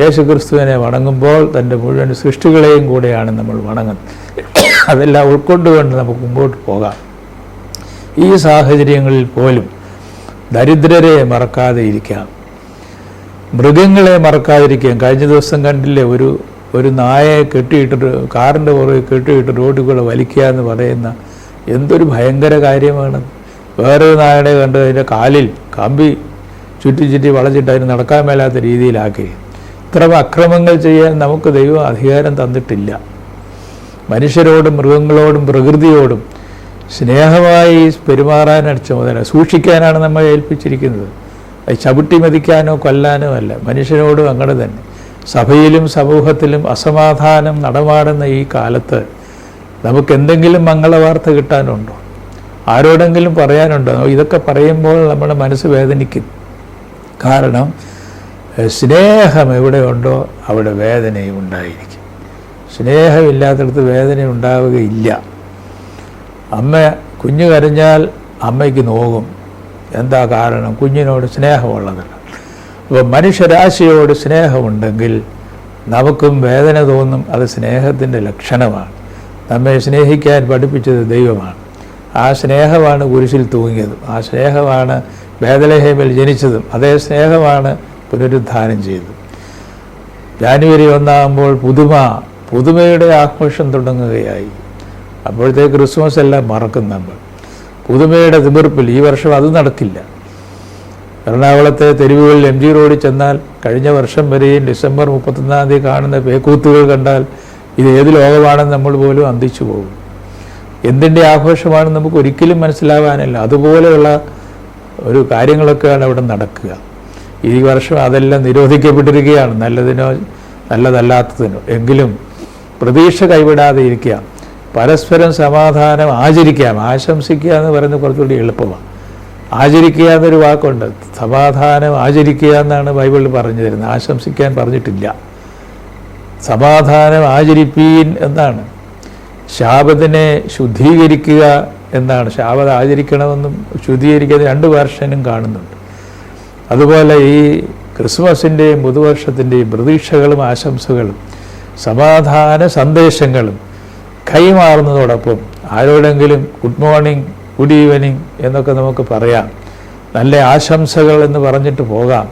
യേശു ക്രിസ്തുവിനെ വണങ്ങുമ്പോൾ തൻ്റെ മുഴുവൻ സൃഷ്ടികളെയും കൂടെയാണ് നമ്മൾ വണങ്ങുന്നത്. അതെല്ലാം ഉൾക്കൊണ്ടുകൊണ്ട് നമുക്ക് മുമ്പോട്ട് പോകാം. ഈ സാഹചര്യങ്ങളിൽ പോലും ദരിദ്രരെ മറക്കാതെ ഇരിക്കാം, മൃഗങ്ങളെ മറക്കാതിരിക്കാം. കഴിഞ്ഞ ദിവസം കണ്ടില്ലേ, ഒരു നായയെ കെട്ടിയിട്ടിട്ട്, കാറിൻ്റെ പുറകെ കെട്ടിയിട്ട് റോഡിൽ കൂടെ വലിക്കുക എന്ന് പറയുന്ന എന്തൊരു ഭയങ്കര കാര്യമാണ്. വേറൊരു നായയുടെ കണ്ട് അതിൻ്റെ കാലിൽ കമ്പി ചുറ്റി വളച്ചിട്ട് അതിന് നടക്കാൻ മേലാത്ത രീതിയിലാക്കി. ഇത്തരം അക്രമങ്ങൾ ചെയ്യാൻ നമുക്ക് ദൈവം അധികാരം തന്നിട്ടില്ല. മനുഷ്യരോടും മൃഗങ്ങളോടും പ്രകൃതിയോടും സ്നേഹമായി പെരുമാറാനാണ് ചുമതല. സൂക്ഷിക്കാനാണ് നമ്മൾ ഏൽപ്പിച്ചിരിക്കുന്നത്. അത് ചവിട്ടി മതിക്കാനോ കൊല്ലാനോ അല്ല. മനുഷ്യരോടും അങ്ങനെ തന്നെ. സഭയിലും സമൂഹത്തിലും അസമാധാനം നടമാടുന്ന ഈ കാലത്ത് നമുക്ക് എന്തെങ്കിലും മംഗളവാർത്ത കിട്ടാനുണ്ടോ? ആരോടെങ്കിലും പറയാനുണ്ടോ? ഇതൊക്കെ പറയുമ്പോൾ നമ്മുടെ മനസ്സ് വേദനിക്കും. കാരണം സ്നേഹം എവിടെയുണ്ടോ അവിടെ വേദനയും ഉണ്ടായിരിക്കും. സ്നേഹമില്ലാത്തടത്ത് വേദന ഉണ്ടാവുകയില്ല. കുഞ്ഞ് കരഞ്ഞാൽ അമ്മയ്ക്ക് നോവും. എന്താ കാരണം? കുഞ്ഞിനോട് സ്നേഹമുള്ളതല്ല. അപ്പോൾ മനുഷ്യരാശിയോട് സ്നേഹമുണ്ടെങ്കിൽ നമുക്കും വേദന തോന്നും. അത് സ്നേഹത്തിൻ്റെ ലക്ഷണമാണ്. നമ്മെ സ്നേഹിക്കാൻ പഠിപ്പിച്ചത് ദൈവമാണ്. ആ സ്നേഹമാണ് കുരിശിൽ തൂങ്ങിയതും, ആ സ്നേഹമാണ് ബേത്ലഹേമിൽ ജനിച്ചതും, അതേ സ്നേഹമാണ് പുനരുദ്ധാനം ചെയ്തതും. ജാനുവരി 1 പുതുമയുടെ ആഘോഷം തുടങ്ങുകയായി. അപ്പോഴത്തേക്ക് ക്രിസ്മസ് എല്ലാം മറക്കും നമ്മൾ. പുതുമയുടെ തിമിർപ്പിൽ ഈ വർഷം അത് നടക്കില്ല. എറണാകുളത്തെ തെരുവുകളിൽ MG റോഡിൽ ചെന്നാൽ കഴിഞ്ഞ വർഷം വരെയും ഡിസംബർ 31 കാണുന്ന പേക്കൂത്തുകൾ കണ്ടാൽ ഇത് ഏത് ലോകമാണെന്ന് നമ്മൾ പോലും അന്തിച്ചു പോകും. എന്തിൻ്റെ ആഘോഷമാണെന്ന് നമുക്ക് ഒരിക്കലും മനസ്സിലാവാനല്ല. അതുപോലെയുള്ള ഒരു കാര്യങ്ങളൊക്കെയാണ് അവിടെ നടക്കുക. ഈ വർഷം അതെല്ലാം നിരോധിക്കപ്പെട്ടിരിക്കുകയാണ്, നല്ലതിനോ നല്ലതല്ലാത്തതിനോ. എങ്കിലും പ്രതീക്ഷ കൈവിടാതെ ഇരിക്കുക, പരസ്പരം സമാധാനം ആചരിക്കാം. ആശംസിക്കുക എന്ന് പറയുന്നത് കുറച്ചുകൂടി എളുപ്പമാണ്. ആചരിക്കുക എന്നൊരു വാക്കുണ്ട്, സമാധാനം ആചരിക്കുക എന്നാണ് ബൈബിളിൽ പറഞ്ഞു തരുന്നത്, ആശംസിക്കാൻ പറഞ്ഞിട്ടില്ല. സമാധാനം ആചരിപ്പീൻ എന്നാണ്. ശാബത്തിനെ ശുദ്ധീകരിക്കുക എന്നാണ്. ശാബത്ത് ആചരിക്കണമെന്നും ശുദ്ധീകരിക്കുന്ന 2 വേർഷനും കാണുന്നുണ്ട്. അതുപോലെ ഈ ക്രിസ്മസിൻ്റെയും പുതുവർഷത്തിൻ്റെയും പ്രതീക്ഷകളും ആശംസകളും സമാധാന സന്ദേശങ്ങളും കൈമാറുന്നതോടൊപ്പം ആരോടെങ്കിലും ഗുഡ് മോർണിംഗ്, ഗുഡ് ഈവനിങ് എന്നൊക്കെ നമുക്ക് പറയാം. നല്ല ആശംസകൾ എന്ന് പറഞ്ഞിട്ട് പോകാം.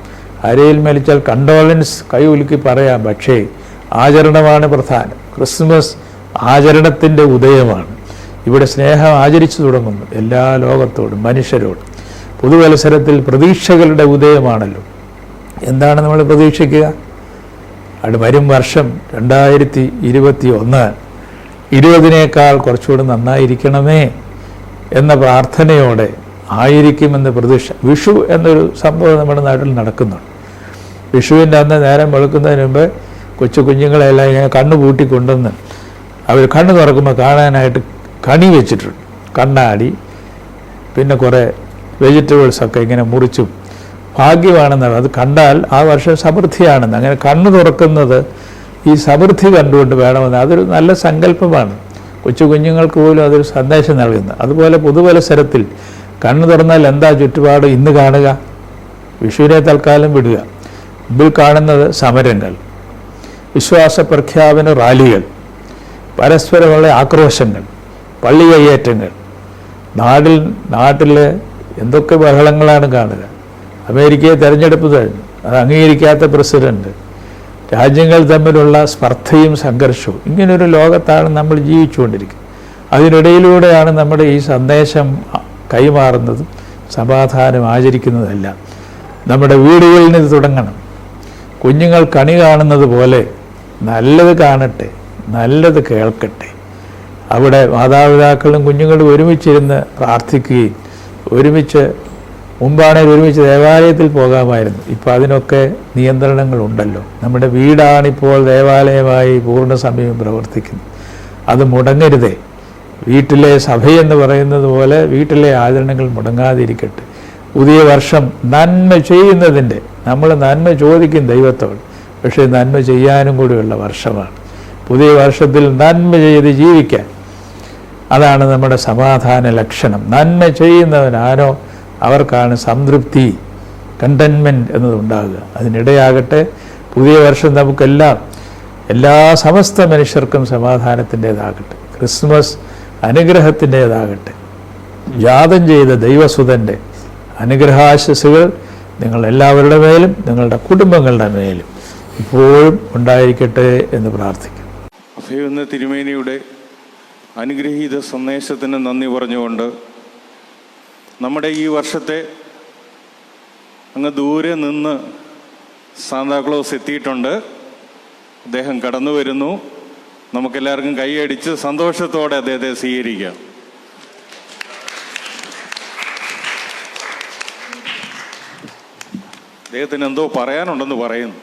അരയിൽ മേലിച്ചാൽ കണ്ടോളൻസ് കൈ ഉലുക്കി പറയാം. പക്ഷേ ആചരണമാണ് പ്രധാനം. ക്രിസ്മസ് ആചരണത്തിൻ്റെ ഉദയമാണ്. ഇവിടെ സ്നേഹം ആചരിച്ചു തുടങ്ങുന്നു എല്ലാ ലോകത്തോടും മനുഷ്യരോടും. പുതുവത്സരത്തിൽ പ്രതീക്ഷകളുടെ ഉദയമാണല്ലോ. എന്താണ് നമ്മൾ പ്രതീക്ഷിക്കുക? വരും വർഷം 2021 20-നേക്കാൾ കുറച്ചുകൂടി നന്നായിരിക്കണമേ എന്ന പ്രാർത്ഥനയോടെ ആയിരിക്കുമെന്ന് പ്രതീക്ഷ. വിഷു എന്നൊരു സംഭവം നമ്മുടെ നാട്ടിൽ നടക്കുന്നുണ്ട്. വിഷുവിൻ്റെ അന്ന് നേരം വെളുക്കുന്നതിന് മുമ്പ് കൊച്ചു കുഞ്ഞുങ്ങളെല്ലാം ഇങ്ങനെ കണ്ണു പൂട്ടിക്കൊണ്ടുവന്ന് അവർ കണ്ണ് തുറക്കുമ്പോൾ കാണാനായിട്ട് കണി വെച്ചിട്ടുണ്ട്. കണ്ണാടി, പിന്നെ കുറേ വെജിറ്റബിൾസൊക്കെ ഇങ്ങനെ മുറിച്ചും ഭാഗ്യമാണെന്നാണ്. അത് കണ്ടാൽ ആ വർഷം സമൃദ്ധിയാണെന്ന്. അങ്ങനെ കണ്ണു തുറക്കുന്നത് ഈ സമൃദ്ധി കണ്ടുകൊണ്ട് വേണമെന്ന്. അതൊരു നല്ല സങ്കല്പമാണ്. കൊച്ചു കുഞ്ഞുങ്ങൾക്ക് പോലും അതൊരു സന്ദേശം നൽകുന്നത്. അതുപോലെ പുതുവത്സരത്തിൽ കണ്ണു തുറന്നാൽ എന്താ ചുറ്റുപാട് ഇന്ന് കാണുക? വിഷുവിനെ തൽക്കാലം വിടുക. മുമ്പിൽ കാണുന്നത് സമരങ്ങൾ, വിശ്വാസ പ്രഖ്യാപന റാലികൾ, പരസ്പരമുള്ള ആക്രോശങ്ങൾ, പള്ളി കയ്യേറ്റങ്ങൾ, നാട്ടിൽ എന്തൊക്കെ ബഹളങ്ങളാണ് കാണുക. അമേരിക്കയെ തെരഞ്ഞെടുപ്പ് കഴിഞ്ഞു, അത് അംഗീകരിക്കാത്ത പ്രസിഡന്റ്, രാജ്യങ്ങൾ തമ്മിലുള്ള സ്പർദ്ധയും സംഘർഷവും. ഇങ്ങനൊരു ലോകത്താണ് നമ്മൾ ജീവിച്ചുകൊണ്ടിരിക്കുന്നത്. അതിനിടയിലൂടെയാണ് നമ്മുടെ ഈ സന്ദേശം കൈമാറുന്നതും സമാധാനം ആചരിക്കുന്നതെല്ലാം. നമ്മുടെ വീടുകളിൽ നിന്ന് തുടങ്ങണം. കുഞ്ഞുങ്ങൾ കണി കാണുന്നത് പോലെ നല്ലത് കാണട്ടെ, നല്ലത് കേൾക്കട്ടെ. അവിടെ മാതാപിതാക്കളും കുഞ്ഞുങ്ങളും ഒരുമിച്ചിരുന്ന് പ്രാർത്ഥിക്കുകയും മുമ്പാണെങ്കിൽ ഒരുമിച്ച് ദേവാലയത്തിൽ പോകാമായിരുന്നു. ഇപ്പോൾ അതിനൊക്കെ നിയന്ത്രണങ്ങളുണ്ടല്ലോ. നമ്മുടെ വീടാണിപ്പോൾ ദേവാലയമായി പൂർണ്ണസമയം പ്രവർത്തിക്കുന്നത്. അത് മുടങ്ങരുതേ. വീട്ടിലെ സഭയെന്ന് പറയുന്നത് പോലെ വീട്ടിലെ ആചരണങ്ങൾ മുടങ്ങാതിരിക്കട്ടെ. പുതിയ വർഷം നന്മ ചെയ്യുന്നതിൻ്റെ, നമ്മൾ നന്മ ചോദിക്കും ദൈവത്തോട്, പക്ഷേ നന്മ ചെയ്യാനും കൂടിയുള്ള വർഷമാണ്. പുതിയ വർഷത്തിൽ നന്മ ചെയ്ത് ജീവിക്കാൻ, അതാണ് നമ്മുടെ സമാധാന ലക്ഷണം. നന്മ ചെയ്യുന്നവനാരോ അവർക്കാണ് സംതൃപ്തി, കണ്ടൻമെൻറ്റ് എന്നതുണ്ടാകുക. അതിനിടയാകട്ടെ. പുതിയ വർഷം നമുക്കെല്ലാം, എല്ലാ സമസ്ത മനുഷ്യർക്കും സമാധാനത്തിൻ്റേതാകട്ടെ. ക്രിസ്മസ് അനുഗ്രഹത്തിൻ്റേതാകട്ടെ. ജാതം ചെയ്ത ദൈവസുതൻ്റെ അനുഗ്രഹാശസ്സുകൾ നിങ്ങളെല്ലാവരുടെ മേലും നിങ്ങളുടെ കുടുംബങ്ങളുടെ മേലും ഇപ്പോഴും ഉണ്ടായിരിക്കട്ടെ എന്ന് പ്രാർത്ഥിക്കും. അഭയുന്ന തിരുമേനിയുടെ അനുഗ്രഹീത സന്ദേശത്തിന് നന്ദി പറഞ്ഞുകൊണ്ട് നമ്മുടെ ഈ വർഷത്തെ അങ്ങ് ദൂരെ നിന്ന് സാന്താക്ലോസ് എത്തിയിട്ടുണ്ട്. അദ്ദേഹം കടന്നു വരുന്നു. നമുക്കെല്ലാവർക്കും കൈയടിച്ച് സന്തോഷത്തോടെ അദ്ദേഹത്തെ സ്വീകരിക്കാം. അദ്ദേഹത്തിന് എന്തോ പറയാനുണ്ടെന്ന് പറയുന്നു.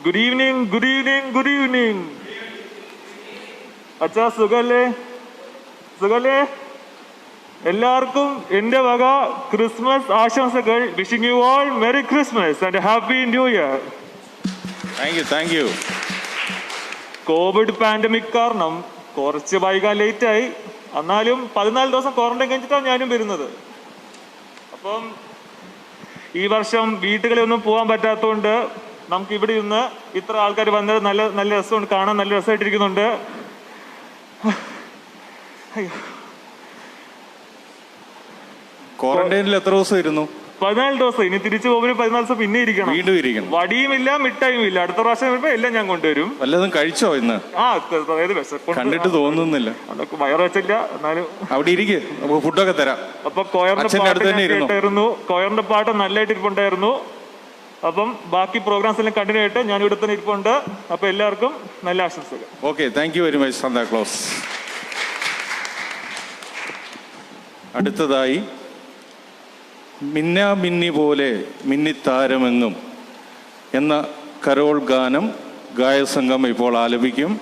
Good evening, good evening, good evening. അച്ഛാ സുഖല്ലേ? എല്ലാവർക്കും എൻ്റെ വക ക്രിസ്മസ് ആശംസകൾ. Wishing you all merry Christmas and happy new year. Thank you. Covid pandemic കാരണം കുറച്ച് വൈകാൻ ലേറ്റായി. എന്നാലും 14 ദിവസം ക്വാറന്റൈൻ കഴിഞ്ഞിട്ടാണ് ഞാനും വരുന്നത്. അപ്പം ഈ വർഷം വീട്ടുകളിലൊന്നും പോകാൻ പറ്റാത്തതുകൊണ്ട് നമുക്ക് ഇവിടെ ഇന്ന് ഇത്ര ആൾക്കാർ വന്നത് നല്ല രസമുണ്ട്, കാണാൻ നല്ല രസമായിട്ടിരിക്കുന്നുണ്ട്. ക്വാറന്റൈനിൽ എത്ര ദിവസം ഇരുന്നു? 14 ദിവസം. ഇനി തിരിച്ചു പോകുമ്പോൾ 14 ദിവസം പിന്നെ ഇരിക്കണം. വടിയുമില്ല, മിഠായും ഇല്ല. അടുത്ത പ്രാവശ്യം വരുമ്പോ എല്ലാം ഞാൻ കൊണ്ടുവരും. വല്ലതും കഴിച്ചോ ഇന്ന്? കണ്ടിട്ട് തോന്നുന്നില്ല. വയറ് വെച്ചില്ല, എന്നാലും അവിടെ ഇരിക്കും, ഫുഡൊക്കെ തരാം. അപ്പൊ കൊയറിന്റെ പാട്ട് കേട്ടായിരുന്നു. കൊയറിന്റെ പാട്ട് നല്ലതായിട്ട് ഇരിപ്പുണ്ടായിരുന്നു. അപ്പം ബാക്കി പ്രോഗ്രാംസ് എല്ലാം കണ്ടിന്യൂ ആയിട്ട് ഞാൻ ഇവിടെ തന്നെ ഇരിപ്പുണ്ട്. അപ്പോൾ എല്ലാവർക്കും നല്ല ആശംസകൾ. Okay, thank you very much Santa Claus. അടുത്തതായി മിന്നാ മിന്നി പോലെ മിന്നിത്താരമെങ്ങും എന്ന കരോൾ ഗാനം ഗായകസംഘം ഇപ്പോൾ ആലപിക്കും.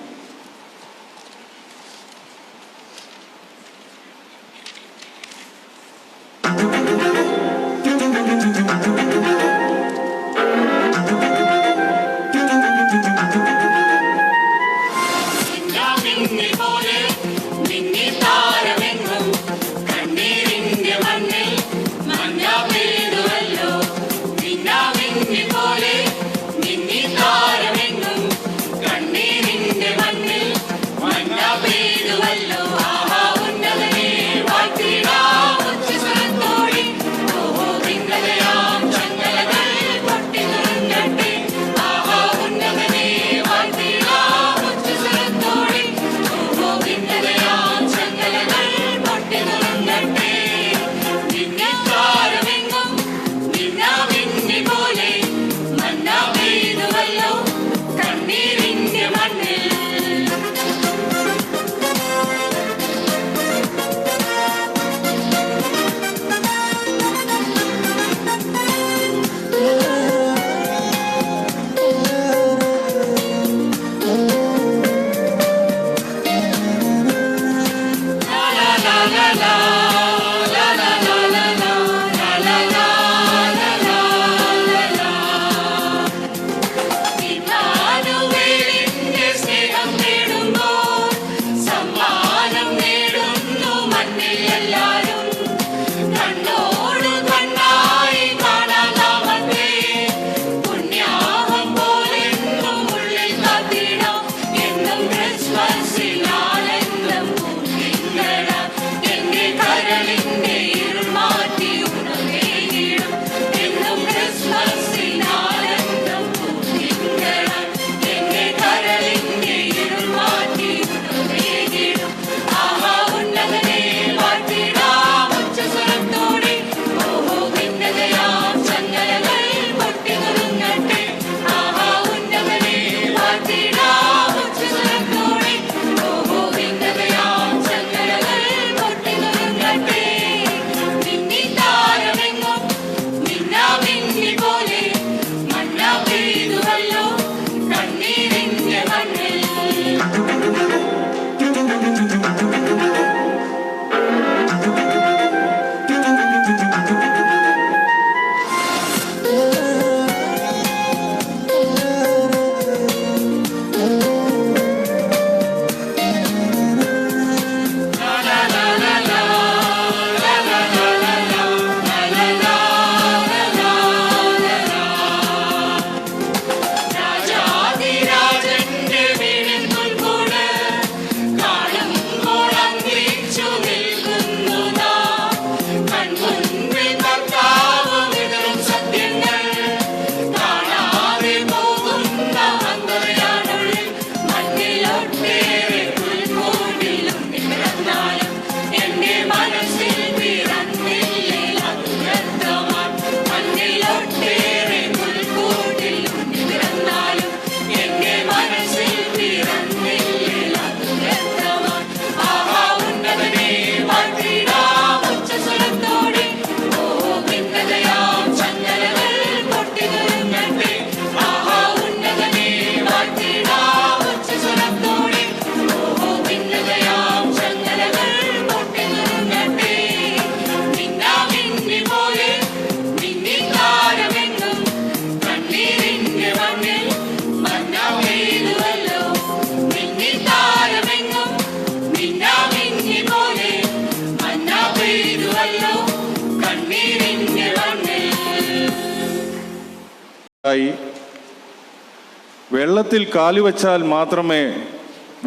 വെള്ളത്തിൽ കാലുവച്ചാൽ മാത്രമേ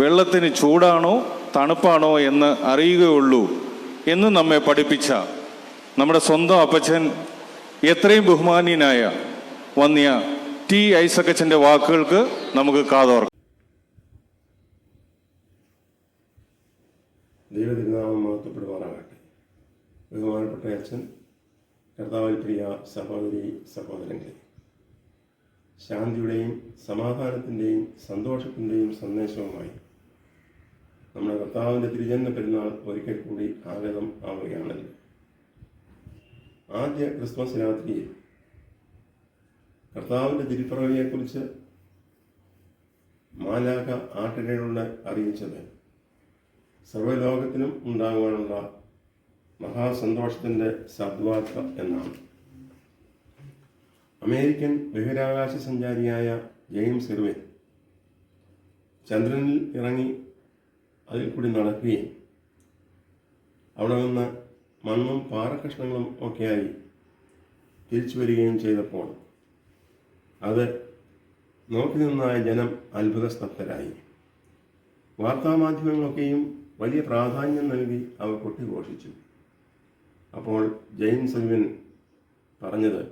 വെള്ളത്തിന് ചൂടാണോ തണുപ്പാണോ എന്ന് അറിയുകയുള്ളൂ എന്ന് നമ്മെ പഠിപ്പിച്ച നമ്മുടെ സ്വന്തം അപ്പച്ചൻ എത്രയും ബഹുമാനീയനായ വന്യ ടി ഐസക്കച്ചൻ്റെ വാക്കുകൾക്ക് നമുക്ക് കാതോർക്കാം. ദൈവതിരുനാമം മഹത്വപ്പെടുമാറാകട്ടെ. ബഹുമാനപ്പെട്ട അച്ഛൻ, കർത്താവിൽ പ്രിയ സഹോദരി സഹോദരങ്ങളെ, ശാന്തിയുടെയും സമാധാനത്തിൻ്റെയും സന്തോഷത്തിൻ്റെയും സന്ദേശവുമായി നമ്മുടെ കർത്താവിൻ്റെ തിരുജന്മ പെരുന്നാൾ ഒരിക്കൽ കൂടി ആഗതം ആവുകയാണല്ലോ. ആദ്യ ക്രിസ്മസ് രാത്രിയിൽ കർത്താവിൻ്റെ തിരുപ്പിറവിയെക്കുറിച്ച് മാലാഖ ആട്ടിടയോട് അറിയിച്ചത് സർവ്വലോകത്തിനും ഉണ്ടാകുവാനുള്ള മഹാസന്തോഷത്തിൻ്റെ സദ്വാർത്ത എന്നാണ്. അമേരിക്കൻ ബഹിരാകാശ സഞ്ചാരിയായ ജെയിംസ് ഇർവിൻ ചന്ദ്രനിൽ ഇറങ്ങി അതിൽ കൂടി നടക്കുകയും അവിടെ നിന്ന് മണ്ണും പാറക്കഷ്ണങ്ങളും ഒക്കെയായി തിരിച്ചു വരികയും ചെയ്തപ്പോൾ അത് നോക്കി നിന്നായ ജനം അത്ഭുതസ്തബ്ധരായി. വാർത്താമാധ്യമങ്ങളൊക്കെയും വലിയ പ്രാധാന്യം നൽകി അവർ കൊട്ടിഘോഷിച്ചു. അപ്പോൾ ജെയിംസ് ഇർവിൻ പറഞ്ഞത്,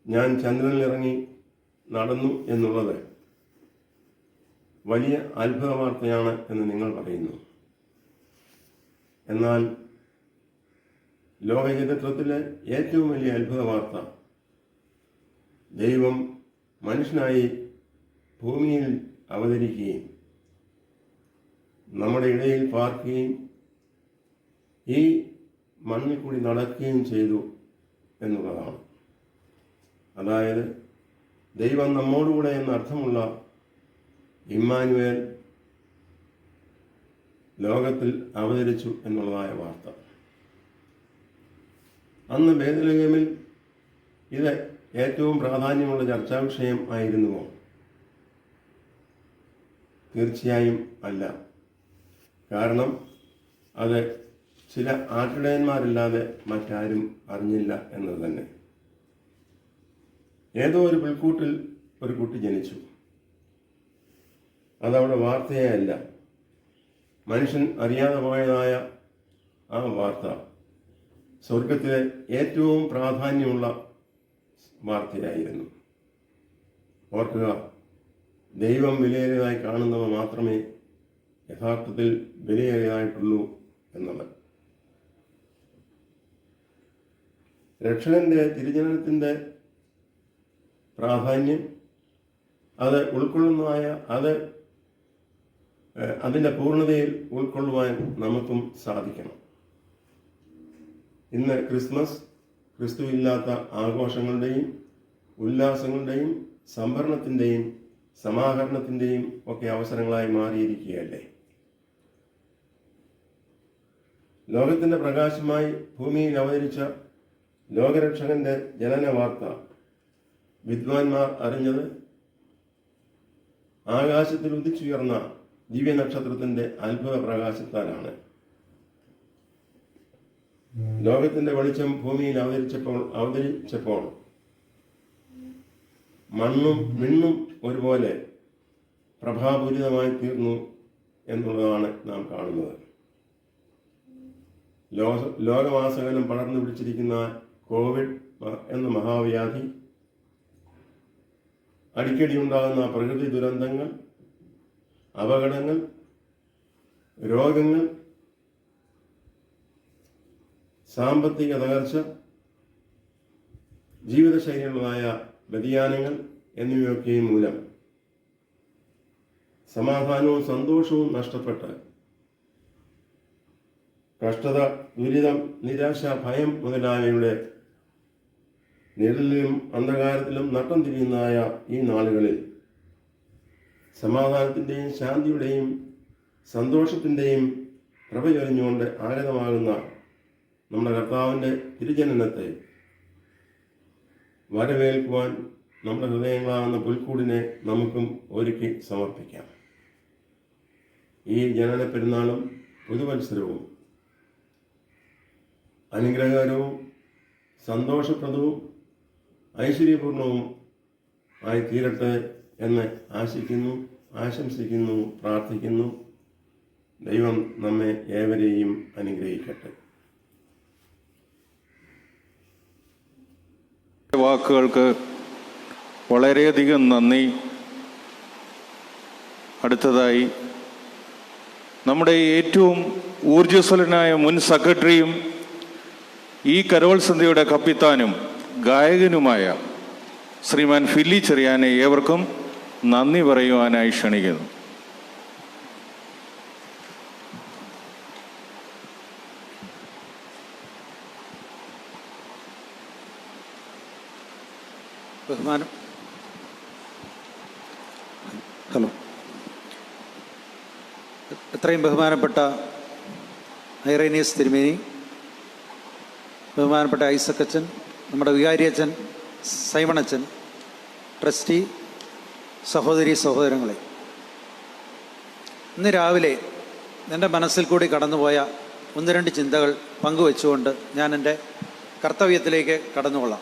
ഞാൻ ചന്ദ്രനിലിറങ്ങി നടന്നു എന്നുള്ളത് വലിയ അത്ഭുത വാർത്തയാണ് എന്ന് നിങ്ങൾ പറയുന്നു. എന്നാൽ ലോകചരിത്രത്തിലെ ഏറ്റവും വലിയ അത്ഭുത വാർത്ത ദൈവം മനുഷ്യനായി ഭൂമിയിൽ അവതരിക്കുകയും നമ്മുടെ ഇടയിൽ പാർക്കുകയും ഈ മണ്ണിൽ കൂടി നടക്കുകയും ചെയ്തു എന്നുള്ളതാണ്. അതായത് ദൈവം നമ്മോടുകൂടെ എന്ന അർത്ഥമുള്ള ഇമ്മാനുവേൽ ലോകത്തിൽ അവതരിച്ചു എന്നുള്ളതായ വാർത്ത. അന്ന് ബേത്ലഹേമിൽ ഇത് ഏറ്റവും പ്രാധാന്യമുള്ള ചർച്ചാ വിഷയം ആയിരുന്നുവോ? തീർച്ചയായും അല്ല. കാരണം അത് ചില ആട്ടിടയന്മാരില്ലാതെ മറ്റാരും അറിഞ്ഞില്ല എന്നത് തന്നെ. ഏതോ ഒരു പുൽക്കൂട്ടിൽ ഒരു കുട്ടി ജനിച്ചു. അതവിടെ വാർത്തയേ അല്ല. മനുഷ്യൻ അറിയാതെ പോയതായ ആ വാർത്ത സ്വർഗത്തിലെ ഏറ്റവും പ്രാധാന്യമുള്ള വാർത്തയായിരുന്നു. ഓർക്കുക, ദൈവം വിലയേറിയതായി കാണുന്നവ മാത്രമേ യഥാർത്ഥത്തിൽ വിലയേറിയതായിട്ടുള്ളൂ എന്നുള്ളത്. രക്ഷകന്റെ തിരുജനനത്തിൻ്റെ പ്രാധാന്യം അത് ഉൾക്കൊള്ളുന്നതായ അതിൻ്റെ പൂർണ്ണതയിൽ ഉൾക്കൊള്ളുവാൻ നമുക്കും സാധിക്കണം. ഇന്ന് ക്രിസ്മസ് ക്രിസ്തുവില്ലാത്ത ആഘോഷങ്ങളുടെയും ഉല്ലാസങ്ങളുടെയും സംഭരണത്തിൻ്റെയും സമാഹരണത്തിൻ്റെയും ഒക്കെ അവസരങ്ങളായി മാറിയിരിക്കുകയല്ലേ. ലോകത്തിൻ്റെ പ്രകാശമായി ഭൂമിയിൽ അവതരിച്ച ലോകരക്ഷകന്റെ ജനന വാർത്ത വിദ്വാൻമാർ അറിഞ്ഞത് ആകാശത്തിൽ ഉദിച്ചുയർന്ന ദിവ്യനക്ഷത്രത്തിൻ്റെ അത്ഭുത പ്രകാശത്താലാണ്. ലോകത്തിൻ്റെ വെളിച്ചം ഭൂമിയിൽ അവതരിച്ചപ്പോൾ മണ്ണും വിണ്ണും ഒരുപോലെ പ്രഭാപൂരിതമായി തീർന്നു എന്നുള്ളതാണ് നാം കാണുന്നത്. ലോകമാസകലം പടർന്നു പിടിച്ചിരിക്കുന്ന കോവിഡ് എന്ന മഹാവ്യാധി, അടിക്കടി ഉണ്ടാകുന്ന പ്രകൃതി ദുരന്തങ്ങൾ, അപകടങ്ങൾ, രോഗങ്ങൾ, സാമ്പത്തിക തകർച്ച, ജീവിതശൈലികളുമായ വ്യതിയാനങ്ങൾ എന്നിവയൊക്കെയും മൂലം സമാധാനവും സന്തോഷവും നഷ്ടപ്പെട്ട് കഷ്ടത, ദുരിതം, നിരാശ, ഭയം മുതലായവയുടെ നിഴലിലും അന്ധകാരത്തിലും നട്ടം തിരിയുന്നതായ ഈ നാളുകളിൽ സമാധാനത്തിൻ്റെയും ശാന്തിയുടെയും സന്തോഷത്തിൻ്റെയും പ്രഭ ചൊരിഞ്ഞുകൊണ്ട് ആഗതമാകുന്ന നമ്മുടെ കർത്താവിൻ്റെ തിരുജനനത്തെ വരവേൽക്കുവാൻ നമ്മുടെ ഹൃദയങ്ങളാകുന്ന പുൽക്കൂടിനെ നമുക്കും ഒരുക്കി സമർപ്പിക്കാം. ഈ ജനന പെരുന്നാളും പുതുവത്സരവും അനുഗ്രഹകരവും സന്തോഷപ്രദവും ഐശ്വര്യപൂർണവും ആയി തീരട്ടെ എന്ന് ആശിക്കുന്നു, ആശംസിക്കുന്നു, പ്രാർത്ഥിക്കുന്നു. ദൈവം നമ്മെ ഏവരെയും അനുഗ്രഹിക്കട്ടെ. വാക്കുകൾക്ക് വളരെയധികം നന്ദി. അടുത്തതായി നമ്മുടെ ഏറ്റവും ഊർജ്ജസ്വലനായ മുൻ സെക്രട്ടറിയും ഈ കരോൾ സന്ധ്യയുടെ കപ്പിത്താനും ഗായകനുമായ ശ്രീമാൻ ഫില്ലി ചെറിയാനെ ഏവർക്കും നന്ദി പറയുവാനായി ക്ഷണിക്കുന്നു. എത്രയും ബഹുമാനപ്പെട്ട ഐറേനിയസ് തിരുമേനി, ബഹുമാനപ്പെട്ട ഐസക്കച്ചൻ, നമ്മുടെ വികാരിയച്ചൻ സൈമണച്ചൻ, ട്രസ്റ്റി, സഹോദരി സഹോദരങ്ങളെ, ഇന്ന് രാവിലെ എൻ്റെ മനസ്സിൽ കൂടി കടന്നുപോയ ഒന്ന് രണ്ട് ചിന്തകൾ പങ്കുവെച്ചുകൊണ്ട് ഞാൻ എൻ്റെ കർത്തവ്യത്തിലേക്ക് കടന്നുകൊള്ളാം.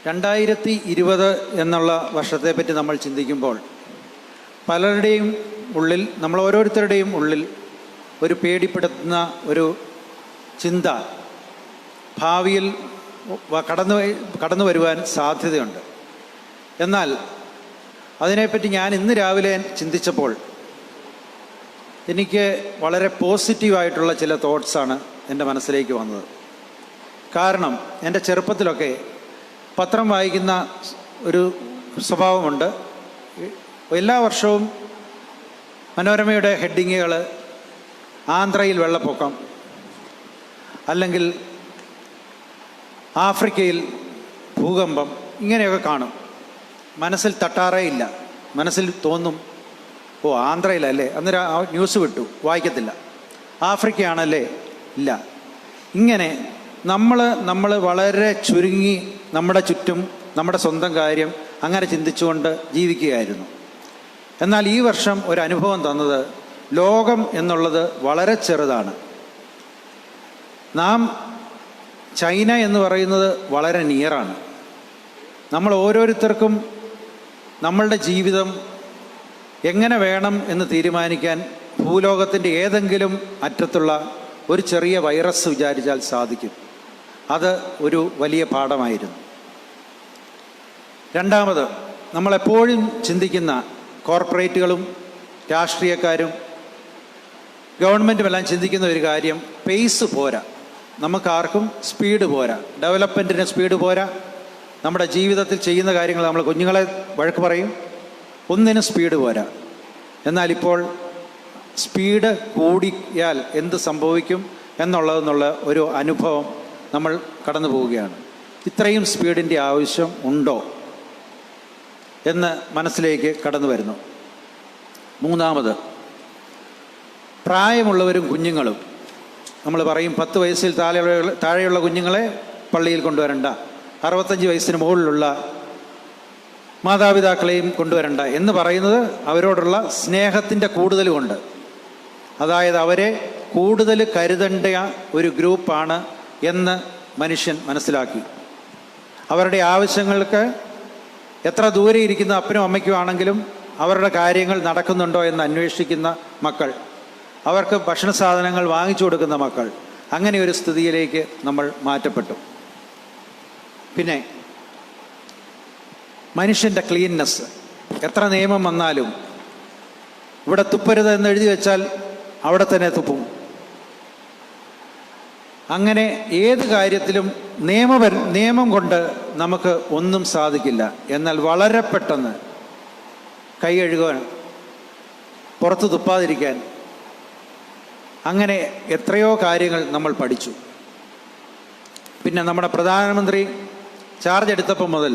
2020 എന്നുള്ള വർഷത്തെപ്പറ്റി നമ്മൾ ചിന്തിക്കുമ്പോൾ പലരുടെയും ഉള്ളിൽ, നമ്മൾ ഓരോരുത്തരുടെയും ഉള്ളിൽ ഒരു പേടിപ്പെടുത്തുന്ന ഒരു ചിന്ത ഭാവിയിൽ കടന്നു വരുവാൻ സാധ്യതയുണ്ട്. എന്നാൽ അതിനെപ്പറ്റി ഞാൻ ഇന്ന് രാവിലെ ചിന്തിച്ചപ്പോൾ എനിക്ക് വളരെ പോസിറ്റീവായിട്ടുള്ള ചില തോട്ട്സാണ് എൻ്റെ മനസ്സിലേക്ക് വന്നത്. കാരണം എൻ്റെ ചെറുപ്പത്തിലൊക്കെ പത്രം വായിക്കുന്ന ഒരു സ്വഭാവമുണ്ട്. എല്ലാ വർഷവും മനോരമയുടെ ഹെഡിങ്ങുകൾ ആന്ധ്രയിൽ വെള്ളപ്പൊക്കം, അല്ലെങ്കിൽ ആഫ്രിക്കയിൽ ഭൂകമ്പം, ഇങ്ങനെയൊക്കെ കാണും. മനസ്സിൽ തട്ടാറേ ഇല്ല. മനസ്സിൽ തോന്നും, ഓ ആന്ധ്രയിലല്ലേ, അന്നേരം ആ ന്യൂസ് വിട്ടു, വായിക്കത്തില്ല. ആഫ്രിക്കയാണല്ലേ, ഇല്ല. ഇങ്ങനെ നമ്മൾ വളരെ ചുരുങ്ങി നമ്മുടെ ചുറ്റും നമ്മുടെ സ്വന്തം കാര്യം അങ്ങനെ ചിന്തിച്ചുകൊണ്ട് ജീവിക്കുകയായിരുന്നു. എന്നാൽ ഈ വർഷം ഒരു അനുഭവം തന്നത്, ലോകം എന്നുള്ളത് വളരെ ചെറുതാണ്. നാം ചൈന എന്ന് പറയുന്നത് വളരെ നിയറാണ്. നമ്മൾ ഓരോരുത്തർക്കും നമ്മളുടെ ജീവിതം എങ്ങനെ വേണം എന്ന് തീരുമാനിക്കാൻ ഭൂലോകത്തിൻ്റെ ഏതെങ്കിലും അറ്റത്തുള്ള ഒരു ചെറിയ വൈറസ് വിചാരിച്ചാൽ സാധിക്കും. അത് ഒരു വലിയ പാഠമായിരുന്നു. രണ്ടാമത്, നമ്മളെപ്പോഴും ചിന്തിക്കുന്ന കോർപ്പറേറ്റുകളും രാഷ്ട്രീയക്കാരും ഗവൺമെൻറ്റുമെല്ലാം ചിന്തിക്കുന്ന ഒരു കാര്യം, പേസ് പോരാ, നമുക്കാർക്കും സ്പീഡ് പോരാ, ഡെവലപ്മെൻറ്റിന് സ്പീഡ് പോരാ. നമ്മുടെ ജീവിതത്തിൽ ചെയ്യുന്ന കാര്യങ്ങൾ നമ്മൾ കുഞ്ഞുങ്ങളെ വഴക്ക് പറയും, ഒന്നിനും സ്പീഡ് പോരാ. എന്നാലിപ്പോൾ സ്പീഡ് കൂടിയാൽ എന്ത് സംഭവിക്കും എന്നുള്ളതെന്നുള്ള ഒരു അനുഭവം നമ്മൾ കടന്നു പോവുകയാണ്. ഇത്രയും സ്പീഡിൻ്റെ ആവശ്യം ഉണ്ടോ എന്ന് മനസ്സിലേക്ക് കടന്നു വരുന്നു. മൂന്നാമത്, പ്രായമുള്ളവരും കുഞ്ഞുങ്ങളും. നമ്മൾ പറയും 10 വയസ്സിൽ താഴെയുള്ള കുഞ്ഞുങ്ങളെ പള്ളിയിൽ കൊണ്ടുവരണ്ട, 65 വയസ്സിന് മുകളിലുള്ള മാതാപിതാക്കളെയും കൊണ്ടുവരണ്ട എന്ന് പറയുന്നത് അവരോടുള്ള സ്നേഹത്തിൻ്റെ കൂടുതലുമുണ്ട്. അതായത് അവരെ കൂടുതൽ കരുതേണ്ട ഒരു ഗ്രൂപ്പാണ് എന്ന് മനുഷ്യൻ മനസ്സിലാക്കി. അവരുടെ ആവശ്യങ്ങൾക്ക് എത്ര ദൂരെ ഇരിക്കുന്ന അപ്പനും അമ്മയ്ക്കും ആണെങ്കിലും അവരുടെ കാര്യങ്ങൾ നടക്കുന്നുണ്ടോ എന്ന് അന്വേഷിക്കുന്ന മക്കൾ, അവർക്ക് ഭക്ഷണ സാധനങ്ങൾ വാങ്ങിച്ചു കൊടുക്കുന്ന മക്കൾ, അങ്ങനെ ഒരു സ്ഥിതിയിലേക്ക് നമ്മൾ മാറ്റപ്പെട്ടു. പിന്നെ മനുഷ്യൻ്റെ ക്ലീൻനെസ്. എത്ര നിയമം വന്നാലും ഇവിടെ തുപ്പരുത് എന്ന് എഴുതി വെച്ചാൽ അവിടെ തന്നെ തുപ്പും. അങ്ങനെ ഏത് കാര്യത്തിലും നിയമം കൊണ്ട് നമുക്ക് ഒന്നും സാധിക്കില്ല. എന്നാൽ വളരെ പെട്ടെന്ന് കൈ കഴുകാൻ, പുറത്ത് തുപ്പാതിരിക്കാൻ, അങ്ങനെ എത്രയോ കാര്യങ്ങൾ നമ്മൾ പഠിച്ചു. പിന്നെ നമ്മുടെ പ്രധാനമന്ത്രി ചാർജ് എടുത്തപ്പോൾ മുതൽ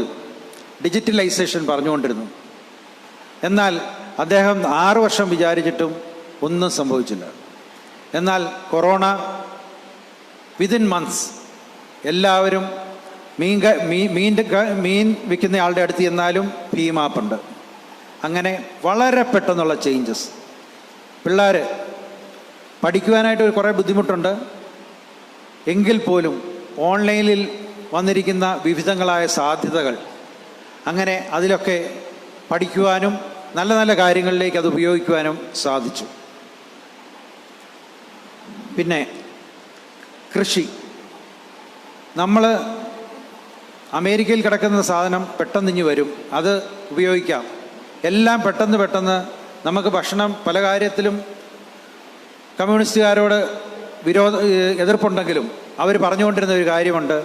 ഡിജിറ്റലൈസേഷൻ പറഞ്ഞുകൊണ്ടിരുന്നു. എന്നാൽ അദ്ദേഹം 6 വർഷം വിചാരിച്ചിട്ടും ഒന്നും സംഭവിച്ചില്ല. എന്നാൽ കൊറോണ വിതിൻ മന്ത്സ് എല്ലാവരും മീൻ വിൽക്കുന്ന ആളുടെ അടുത്ത് ചെന്നാലും ഭീമാപ്പുണ്ട്. അങ്ങനെ വളരെ പെട്ടെന്നുള്ള ചേഞ്ചസ്. പിള്ളേർ പഠിക്കുവാനായിട്ട് കുറേ ബുദ്ധിമുട്ടുണ്ട്. എങ്കിൽ പോലും ഓൺലൈനിൽ വന്നിരിക്കുന്ന വിവിധങ്ങളായ സാധ്യതകൾ, അങ്ങനെ അതിലൊക്കെ പഠിക്കുവാനും നല്ല നല്ല കാര്യങ്ങളിലേക്ക് അത് ഉപയോഗിക്കുവാനും സാധിച്ചു. പിന്നെ കൃഷി. നമ്മൾ അമേരിക്കയിൽ കിടക്കുന്ന സാധനം പെട്ടെന്ന് ഇഞ്ഞ് വരും, അത് ഉപയോഗിക്കാം. എല്ലാം പെട്ടെന്ന് നമുക്ക് ഭക്ഷണം പല കാര്യത്തിലും കമ്മ്യൂണിസ്റ്റുകാരോട് എതിർപ്പുണ്ടെങ്കിലും അവർ പറഞ്ഞുകൊണ്ടിരുന്ന ഒരു കാര്യമുണ്ട്,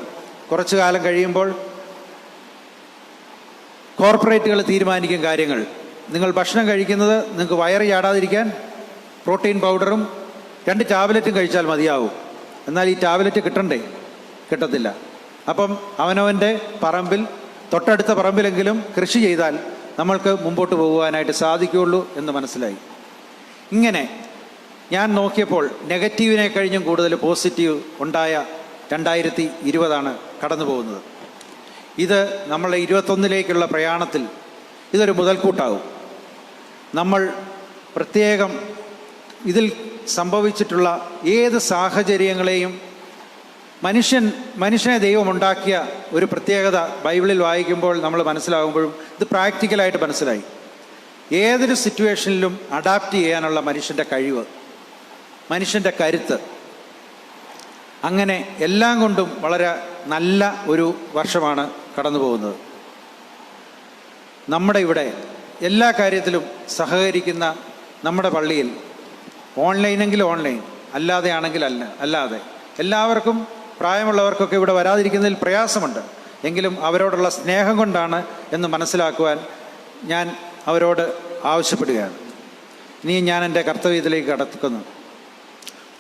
കുറച്ചു കാലം കഴിയുമ്പോൾ കോർപ്പറേറ്റുകൾ തീരുമാനിക്കും കാര്യങ്ങൾ. നിങ്ങൾ ഭക്ഷണം കഴിക്കുന്നത് നിങ്ങൾക്ക് വയറ് ചാടാതിരിക്കാൻ പ്രോട്ടീൻ പൗഡറും 2 ടാബ്ലറ്റും കഴിച്ചാൽ മതിയാവും. എന്നാൽ ഈ ടാബ്ലറ്റ് കിട്ടണ്ടേ? കിട്ടത്തില്ല. അപ്പം അവനവൻ്റെ പറമ്പിൽ, തൊട്ടടുത്ത പറമ്പിലെങ്കിലും കൃഷി ചെയ്താൽ നമ്മൾക്ക് മുമ്പോട്ട് പോകുവാനായിട്ട് സാധിക്കുകയുള്ളൂ എന്ന് മനസ്സിലായി. ഇങ്ങനെ ഞാൻ നോക്കിയപ്പോൾ നെഗറ്റീവിനെ കഴിഞ്ഞും കൂടുതൽ പോസിറ്റീവ് ഉണ്ടായ 2020 കടന്നു പോകുന്നത്. ഇത് നമ്മളെ 21 പ്രയാണത്തിൽ ഇതൊരു മുതൽക്കൂട്ടാവും. നമ്മൾ പ്രത്യേകം ഇതിൽ സംഭവിച്ചിട്ടുള്ള ഏത് സാഹചര്യങ്ങളെയും മനുഷ്യനെ ദൈവം ഉണ്ടാക്കിയ ഒരു പ്രത്യേകത ബൈബിളിൽ വായിക്കുമ്പോൾ നമ്മൾ മനസ്സിലാകുമ്പോഴും ഇത് പ്രാക്ടിക്കലായിട്ട് മനസ്സിലായി. ഏതൊരു സിറ്റുവേഷനിലും അഡാപ്റ്റ് ചെയ്യാനുള്ള മനുഷ്യൻ്റെ കഴിവ്, മനുഷ്യൻ്റെ കരുത്ത്, അങ്ങനെ എല്ലാം കൊണ്ടും വളരെ നല്ല ഒരു വർഷമാണ് കടന്നു പോകുന്നത്. നമ്മുടെ ഇവിടെ എല്ലാ കാര്യത്തിലും സഹകരിക്കുന്ന നമ്മുടെ പള്ളിയിൽ ഓൺലൈനെങ്കിൽ ഓൺലൈൻ, അല്ലാതെ എല്ലാവർക്കും, പ്രായമുള്ളവർക്കൊക്കെ ഇവിടെ വരാതിരിക്കുന്നതിൽ പ്രയാസമുണ്ട്. എങ്കിലും അവരോടുള്ള സ്നേഹം കൊണ്ടാണ് എന്ന് മനസ്സിലാക്കുവാൻ ഞാൻ അവരോട് ആവശ്യപ്പെടുകയാണ്. ഇനി ഞാൻ എൻ്റെ കർത്തവ്യത്തിലേക്ക് കടക്കുന്നു.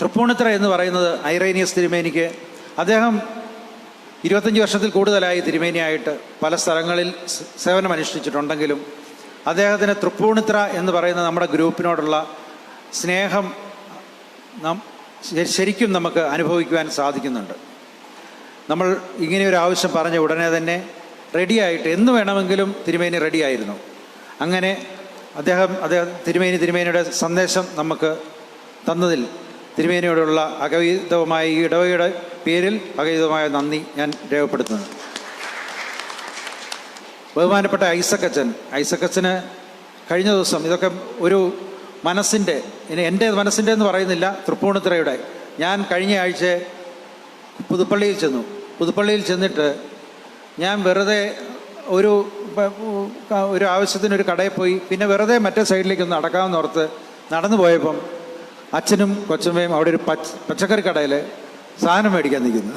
തൃപ്പൂണിത്തുറ എന്ന് പറയുന്നത് ഐറേനിയസ് തിരുമേനിക്ക്, അദ്ദേഹം 25 വർഷത്തിൽ കൂടുതലായി തിരുമേനിയായിട്ട് പല സ്ഥലങ്ങളിൽ സേവനമനുഷ്ഠിച്ചിട്ടുണ്ടെങ്കിലും അദ്ദേഹത്തിന് തൃപ്പൂണിത്തുറ എന്ന് പറയുന്ന നമ്മുടെ ഗ്രൂപ്പിനോടുള്ള സ്നേഹം ശരിക്കും നമുക്ക് അനുഭവിക്കുവാൻ സാധിക്കുന്നുണ്ട്. നമ്മൾ ഇങ്ങനെയൊരു ആവശ്യം പറഞ്ഞ ഉടനെ തന്നെ റെഡിയായിട്ട് എന്ന് വേണമെങ്കിലും തിരുമേനി റെഡിയായിരുന്നു. അങ്ങനെ തിരുമേനിയുടെ സന്ദേശം നമുക്ക് തന്നതിൽ തിരുമേനിയോടുള്ള അഗൗരവമായ ഈ ഇടവകയുടെ പേരിൽ അഗൗരവമായ നന്ദി ഞാൻ രേഖപ്പെടുത്തുന്നു. ബഹുമാനപ്പെട്ട ഐസക്കച്ചന് കഴിഞ്ഞ ദിവസം ഇതൊക്കെ ഒരു മനസ്സിൻ്റെ, എൻ്റെ മനസ്സിൻ്റെ എന്ന് പറയുന്നില്ല, തൃപ്പൂണിത്തുറയുടെ, ഞാൻ കഴിഞ്ഞ ആഴ്ച പുതുപ്പള്ളിയിൽ ചെന്നിട്ട് ഞാൻ വെറുതെ ഒരു ആവശ്യത്തിനൊരു കടയിൽ പോയി, പിന്നെ വെറുതെ മറ്റേ സൈഡിലേക്കൊന്ന് നടക്കാമെന്ന് ഓർത്ത് നടന്നു പോയപ്പം അച്ഛനും കൊച്ചമ്മയും അവിടെ ഒരു പച്ചക്കറി കടയിൽ സാധനം മേടിക്കാൻ നിൽക്കുന്നു.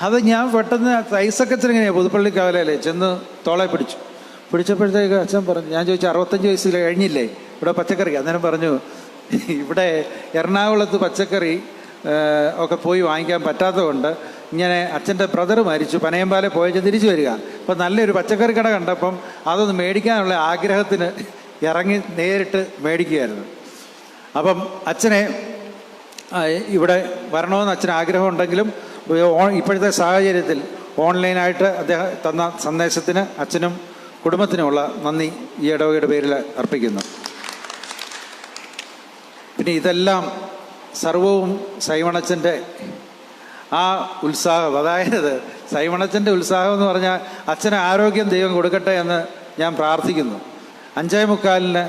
അത് ഞാൻ പെട്ടെന്ന് ഐസക്കച്ചനെങ്ങനെയാണ് പുതുപ്പള്ളി കവലയിലെ ചെന്ന് തോളെ പിടിച്ചപ്പോഴത്തേക്ക് അച്ഛൻ പറഞ്ഞു, ഞാൻ ചോദിച്ചു 65 വയസ്സിൽ കഴിഞ്ഞില്ലേ ഇവിടെ പച്ചക്കറി? അന്നേരം പറഞ്ഞു, ഇവിടെ എറണാകുളത്ത് പച്ചക്കറി ഒക്കെ പോയി വാങ്ങിക്കാൻ പറ്റാത്തതുകൊണ്ട് ഇങ്ങനെ അച്ഛൻ്റെ ബ്രദർ മരിച്ചു, പനയമ്പാലെ പോയച്ച് തിരിച്ചു വരിക. അപ്പം നല്ലൊരു പച്ചക്കറി കട കണ്ടപ്പം അതൊന്ന് മേടിക്കാനുള്ള ആഗ്രഹത്തിന് ഇറങ്ങി നേരിട്ട് മേടിക്കുകയായിരുന്നു. അപ്പം അച്ഛനെ ഇവിടെ വരണമെന്ന് അച്ഛന് ആഗ്രഹം ഉണ്ടെങ്കിലും ഇപ്പോഴത്തെ സാഹചര്യത്തിൽ ഓൺലൈനായിട്ട് അദ്ദേഹം തന്ന സന്ദേശത്തിന് അച്ഛനും കുടുംബത്തിനുമുള്ള നന്ദി ഈ ഇടവകയുടെ പേരിൽ അർപ്പിക്കുന്നു. പിന്നെ ഇതെല്ലാം സർവവും സൈമണച്ചൻ്റെ ആ ഉത്സാഹം, അതായത് സൈമണച്ചൻ്റെ ഉത്സാഹം എന്ന് പറഞ്ഞാൽ അച്ഛന് ആരോഗ്യം ദൈവം കൊടുക്കട്ടെ എന്ന് ഞാൻ പ്രാർത്ഥിക്കുന്നു. 5:45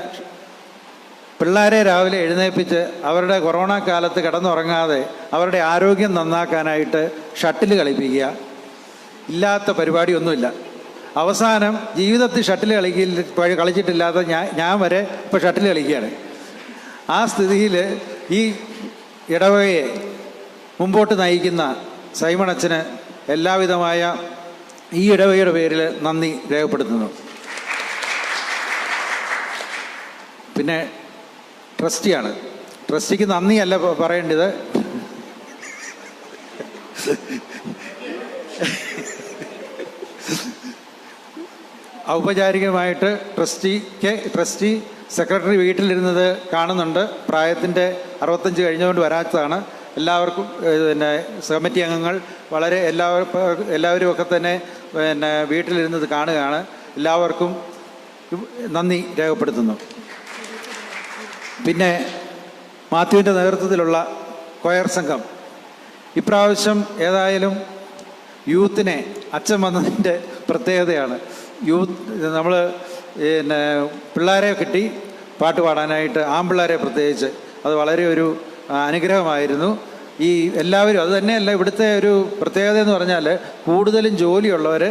പിള്ളേരെ രാവിലെ എഴുന്നേൽപ്പിച്ച് അവരുടെ കൊറോണ കാലത്ത് കിടന്നുറങ്ങാതെ അവരുടെ ആരോഗ്യം നന്നാക്കാനായിട്ട് ഷട്ടിൽ കളിപ്പിക്കുക, ഇല്ലാത്ത പരിപാടിയൊന്നുമില്ല. അവസാനം ജീവിതത്തിൽ ഷട്ടിൽ കളിച്ചിട്ടില്ലാത്ത ഞാൻ വരെ ഇപ്പോൾ ഷട്ടിൽ കളിക്കുകയാണ്. ആ സ്ഥിതിയിൽ ഈ ഇടവകയെ മുമ്പോട്ട് നയിക്കുന്ന സൈമണച്ചന് എല്ലാവിധമായ ഈ ഇടവകയുടെ പേരിൽ നന്ദി രേഖപ്പെടുത്തുന്നു. പിന്നെ ട്രസ്റ്റിയാണ്. ട്രസ്റ്റിക്ക് നന്ദിയല്ല പറയേണ്ടത്, ഔപചാരികമായിട്ട് ട്രസ്റ്റി സെക്രട്ടറി വീട്ടിലിരുന്നത് കാണുന്നുണ്ട്. പ്രായത്തിൻ്റെ 65 കഴിഞ്ഞുകൊണ്ട് വരാത്തതാണ്. എല്ലാവർക്കും പിന്നെ കമ്മിറ്റി അംഗങ്ങൾ വളരെ എല്ലാവരും ഒക്കെ തന്നെ പിന്നെ വീട്ടിലിരുന്നത് കാണുകയാണ്. എല്ലാവർക്കും നന്ദി രേഖപ്പെടുത്തുന്നു. പിന്നെ മാത്യുവിൻ്റെ നേതൃത്വത്തിലുള്ള കൊയർ സംഘം ഇപ്രാവശ്യം ഏതായാലും യൂത്തിനെ, അച്ഛൻ വന്നതിൻ്റെ പ്രത്യേകതയാണ് നമ്മൾ പിന്നെ പിള്ളേരെ കിട്ടി പാട്ട് പാടാനായിട്ട്, ആൺപിള്ളേരെ പ്രത്യേകിച്ച്. അത് വളരെ ഒരു അനുഗ്രഹമായിരുന്നു. ഈ എല്ലാവരും, അത് തന്നെയല്ല ഇവിടുത്തെ ഒരു പ്രത്യേകത എന്ന് പറഞ്ഞാൽ കൂടുതലും ജോലിയുള്ളവർ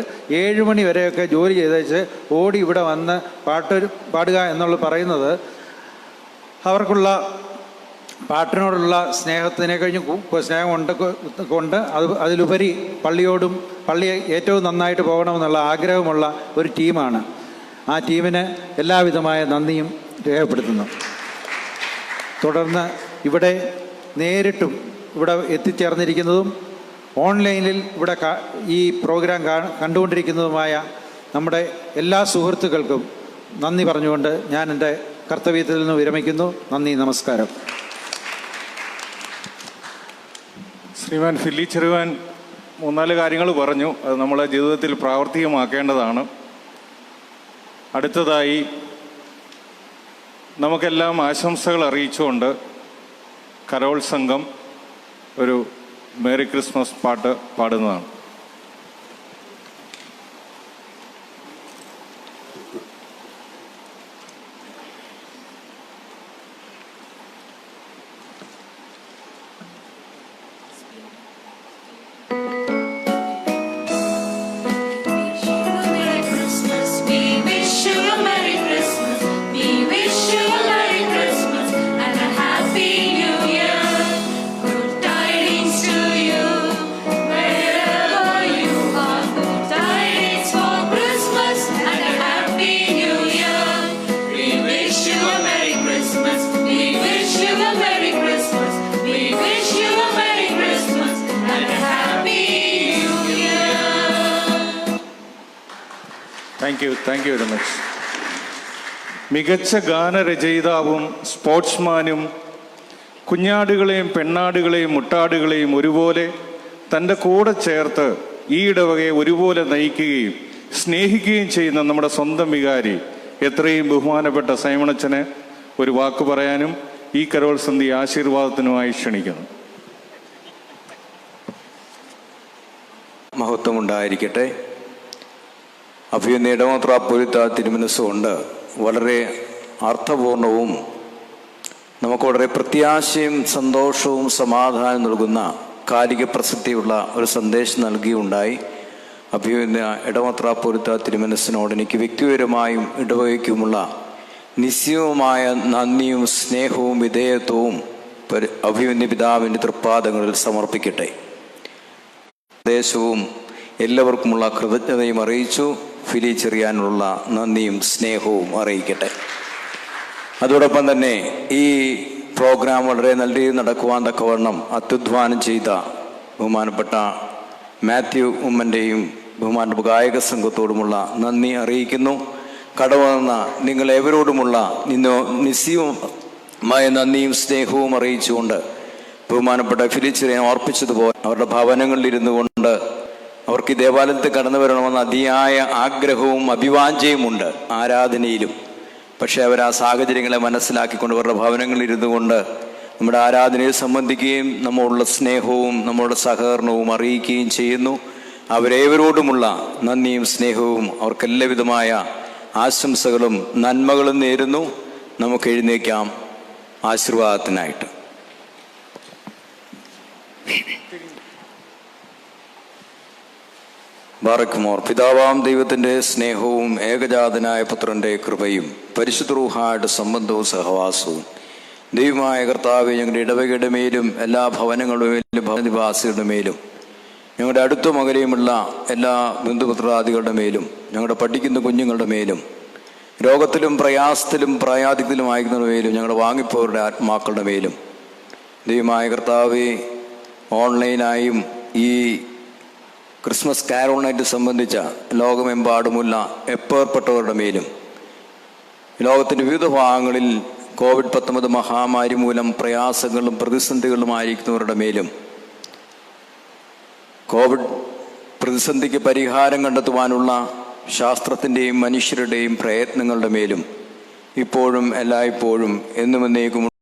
7 മണി വരെയൊക്കെ ജോലി ചെയ്തേച്ച് ഓടി ഇവിടെ വന്ന് പാടുക എന്നുള്ള പറയുന്നത് അവർക്കുള്ള പാട്ടിനോടുള്ള സ്നേഹത്തിനെ കഴിഞ്ഞ് സ്നേഹം കൊണ്ട് അതിലുപരി പള്ളി ഏറ്റവും നന്നായിട്ട് പോകണമെന്നുള്ള ആഗ്രഹമുള്ള ഒരു ടീമാണ്. ആ ടീമിന് എല്ലാവിധമായ നന്ദിയും രേഖപ്പെടുത്തുന്നു. തുടർന്ന് ഇവിടെ നേരിട്ടും ഇവിടെ എത്തിച്ചേർന്നിരിക്കുന്നതും ഓൺലൈനിൽ ഇവിടെ ഈ പ്രോഗ്രാം കണ്ടുകൊണ്ടിരിക്കുന്നതുമായ നമ്മുടെ എല്ലാ സുഹൃത്തുക്കൾക്കും നന്ദി പറഞ്ഞുകൊണ്ട് ഞാൻ എൻ്റെ കർത്തവ്യത്തിൽ നിന്ന് വിരമിക്കുന്നു. നന്ദി, നമസ്കാരം. ശ്രീമാൻ ഫില്ലി ചെറുവാൻ 3-4 കാര്യങ്ങൾ പറഞ്ഞു. അത് നമ്മളെ ജീവിതത്തിൽ പ്രാവർത്തികമാക്കേണ്ടതാണ്. അടുത്തതായി നമുക്കെല്ലാം ആശംസകൾ അറിയിച്ചുകൊണ്ട് കരോൾ സംഘം ഒരു മേരി ക്രിസ്മസ് പാട്ട് പാടുന്നതാണ്. Thank you very much. മികച്ച ഗാനരചയിതാവും സ്പോർട്സ്മാനും കുഞ്ഞാടുകളെയും പെണ്ണാടുകളെയും മുട്ടാടുകളെയും ഒരുപോലെ തൻ്റെ കൂടെ ചേർത്ത് ഈ ഇടവകയെ ഒരുപോലെ നയിക്കുകയും സ്നേഹിക്കുകയും ചെയ്യുന്ന നമ്മുടെ സ്വന്തം വികാരി എത്രയും ബഹുമാനപ്പെട്ട സൈമണച്ചനെ ഒരു വാക്ക് പറയാനും ഈ കരോൾ സന്ധി ആശീർവാദത്തിനുമായി ക്ഷണിക്കുന്നു. മഹത്വമുണ്ടായിരിക്കട്ടെ. അഭിനന്ദ ഇടവമെത്രാപ്പൊലീത്ത തിരുമനസ്സുകൊണ്ട് വളരെ അർത്ഥപൂർണവും നമുക്ക് വളരെ പ്രത്യാശയും സന്തോഷവും സമാധാനം നൽകുന്ന കാലിക പ്രസക്തിയുള്ള ഒരു സന്ദേശം നൽകിയുണ്ടായി. അഭിനന്ദ ഇടവമെത്രാപ്പൊലീത്ത തിരുമനസ്സിനോട് എനിക്ക് വ്യക്തിപരമായും ഇടവകയ്ക്കുമുള്ള നിശ്ചയവുമായ നന്ദിയും സ്നേഹവും വിധേയത്വവും അഭിനന്ദ പിതാവിൻ്റെ തൃപ്പാദങ്ങളിൽ സമർപ്പിക്കട്ടെ. ദേശവും എല്ലാവർക്കുമുള്ള കൃതജ്ഞതയും അറിയിച്ചു. ഫിലി ചെറിയാനുള്ള നന്ദിയും സ്നേഹവും അറിയിക്കട്ടെ. അതോടൊപ്പം തന്നെ ഈ പ്രോഗ്രാം വളരെ നല്ല രീതിയിൽ നടക്കുവാൻ തക്കവണ്ണം അത്യുധ്വാനം ചെയ്ത ബഹുമാനപ്പെട്ട മാത്യു ഉമ്മൻ്റെയും ബഹുമാനപ്പെട്ട ഗായക സംഘത്തോടുമുള്ള നന്ദി അറിയിക്കുന്നു. കടവന്ന നിങ്ങളേവരോടുമുള്ള നിസ്സീയമായ നന്ദിയും സ്നേഹവും അറിയിച്ചുകൊണ്ട് ബഹുമാനപ്പെട്ട ഫിലി ചെറിയാൻ ഓർപ്പിച്ചതുപോലെ അവരുടെ ഭവനങ്ങളിലിരുന്നു കൊണ്ട് അവർക്ക് ഈ ദേവാലയത്തിൽ കടന്നു വരണമെന്ന അതിയായ ആഗ്രഹവും അഭിവാഞ്ഛയുമുണ്ട് ആരാധനയിലും. പക്ഷേ അവർ ആ സാഹചര്യങ്ങളെ മനസ്സിലാക്കിക്കൊണ്ട് അവരുടെ ഭവനങ്ങളിൽ ഇരുന്നു കൊണ്ട് നമ്മുടെ ആരാധനയിൽ സംബന്ധിക്കുകയും നമ്മളുടെ സ്നേഹവും നമ്മളുടെ സഹകരണവും അറിയിക്കുകയും ചെയ്യുന്നു. അവരേവരോടുമുള്ള നന്ദിയും സ്നേഹവും അവർക്കെല്ലാവിധമായ ആശംസകളും നന്മകളും നേരുന്നു. നമുക്ക് എഴുന്നേക്കാം ആശീർവാദത്തിനായിട്ട്. ബാറക്കുമോർ. പിതാവാം ദൈവത്തിൻ്റെ സ്നേഹവും ഏകജാതനായ പുത്രൻ്റെ കൃപയും പരിശുദ്ധ റൂഹായുടെ സംബന്ധവും സഹവാസവും ദൈവമായ കർത്താവെ ഞങ്ങളുടെ ഇടവകയുടെ മേലും എല്ലാ ഭവനങ്ങളുടെ മേലും ഭവനനിവാസികളുടെ മേലും ഞങ്ങളുടെ അടുത്തും അകലെയുമുള്ള എല്ലാ ബന്ധുപുത്രാദികളുടെ മേലും ഞങ്ങളുടെ പഠിക്കുന്ന കുഞ്ഞുങ്ങളുടെ മേലും രോഗത്തിലും പ്രയാസത്തിലും പ്രായാധിക്യത്തിലുമായിരിക്കുന്നവരുടെ മേലും ഞങ്ങളുടെ വാങ്ങിപ്പോരുടെ ആത്മാക്കളുടെ മേലും ദൈവമായ കർത്താവെ ഓൺലൈനായും ഈ ക്രിസ്മസ് കാരോളിനായിട്ട് സംബന്ധിച്ച ലോകമെമ്പാടുമുള്ള എപ്പേർപ്പെട്ടവരുടെ മേലും ലോകത്തിൻ്റെ വിവിധ ഭാഗങ്ങളിൽ COVID-19 മഹാമാരി മൂലം പ്രയാസങ്ങളും പ്രതിസന്ധികളുമായിരിക്കുന്നവരുടെ മേലും കോവിഡ് പ്രതിസന്ധിക്ക് പരിഹാരം കണ്ടെത്തുവാനുള്ള ശാസ്ത്രത്തിൻ്റെയും മനുഷ്യരുടെയും പ്രയത്നങ്ങളുടെ മേലും ഇപ്പോഴും എല്ലായ്പ്പോഴും എന്നും എന്നേക്കും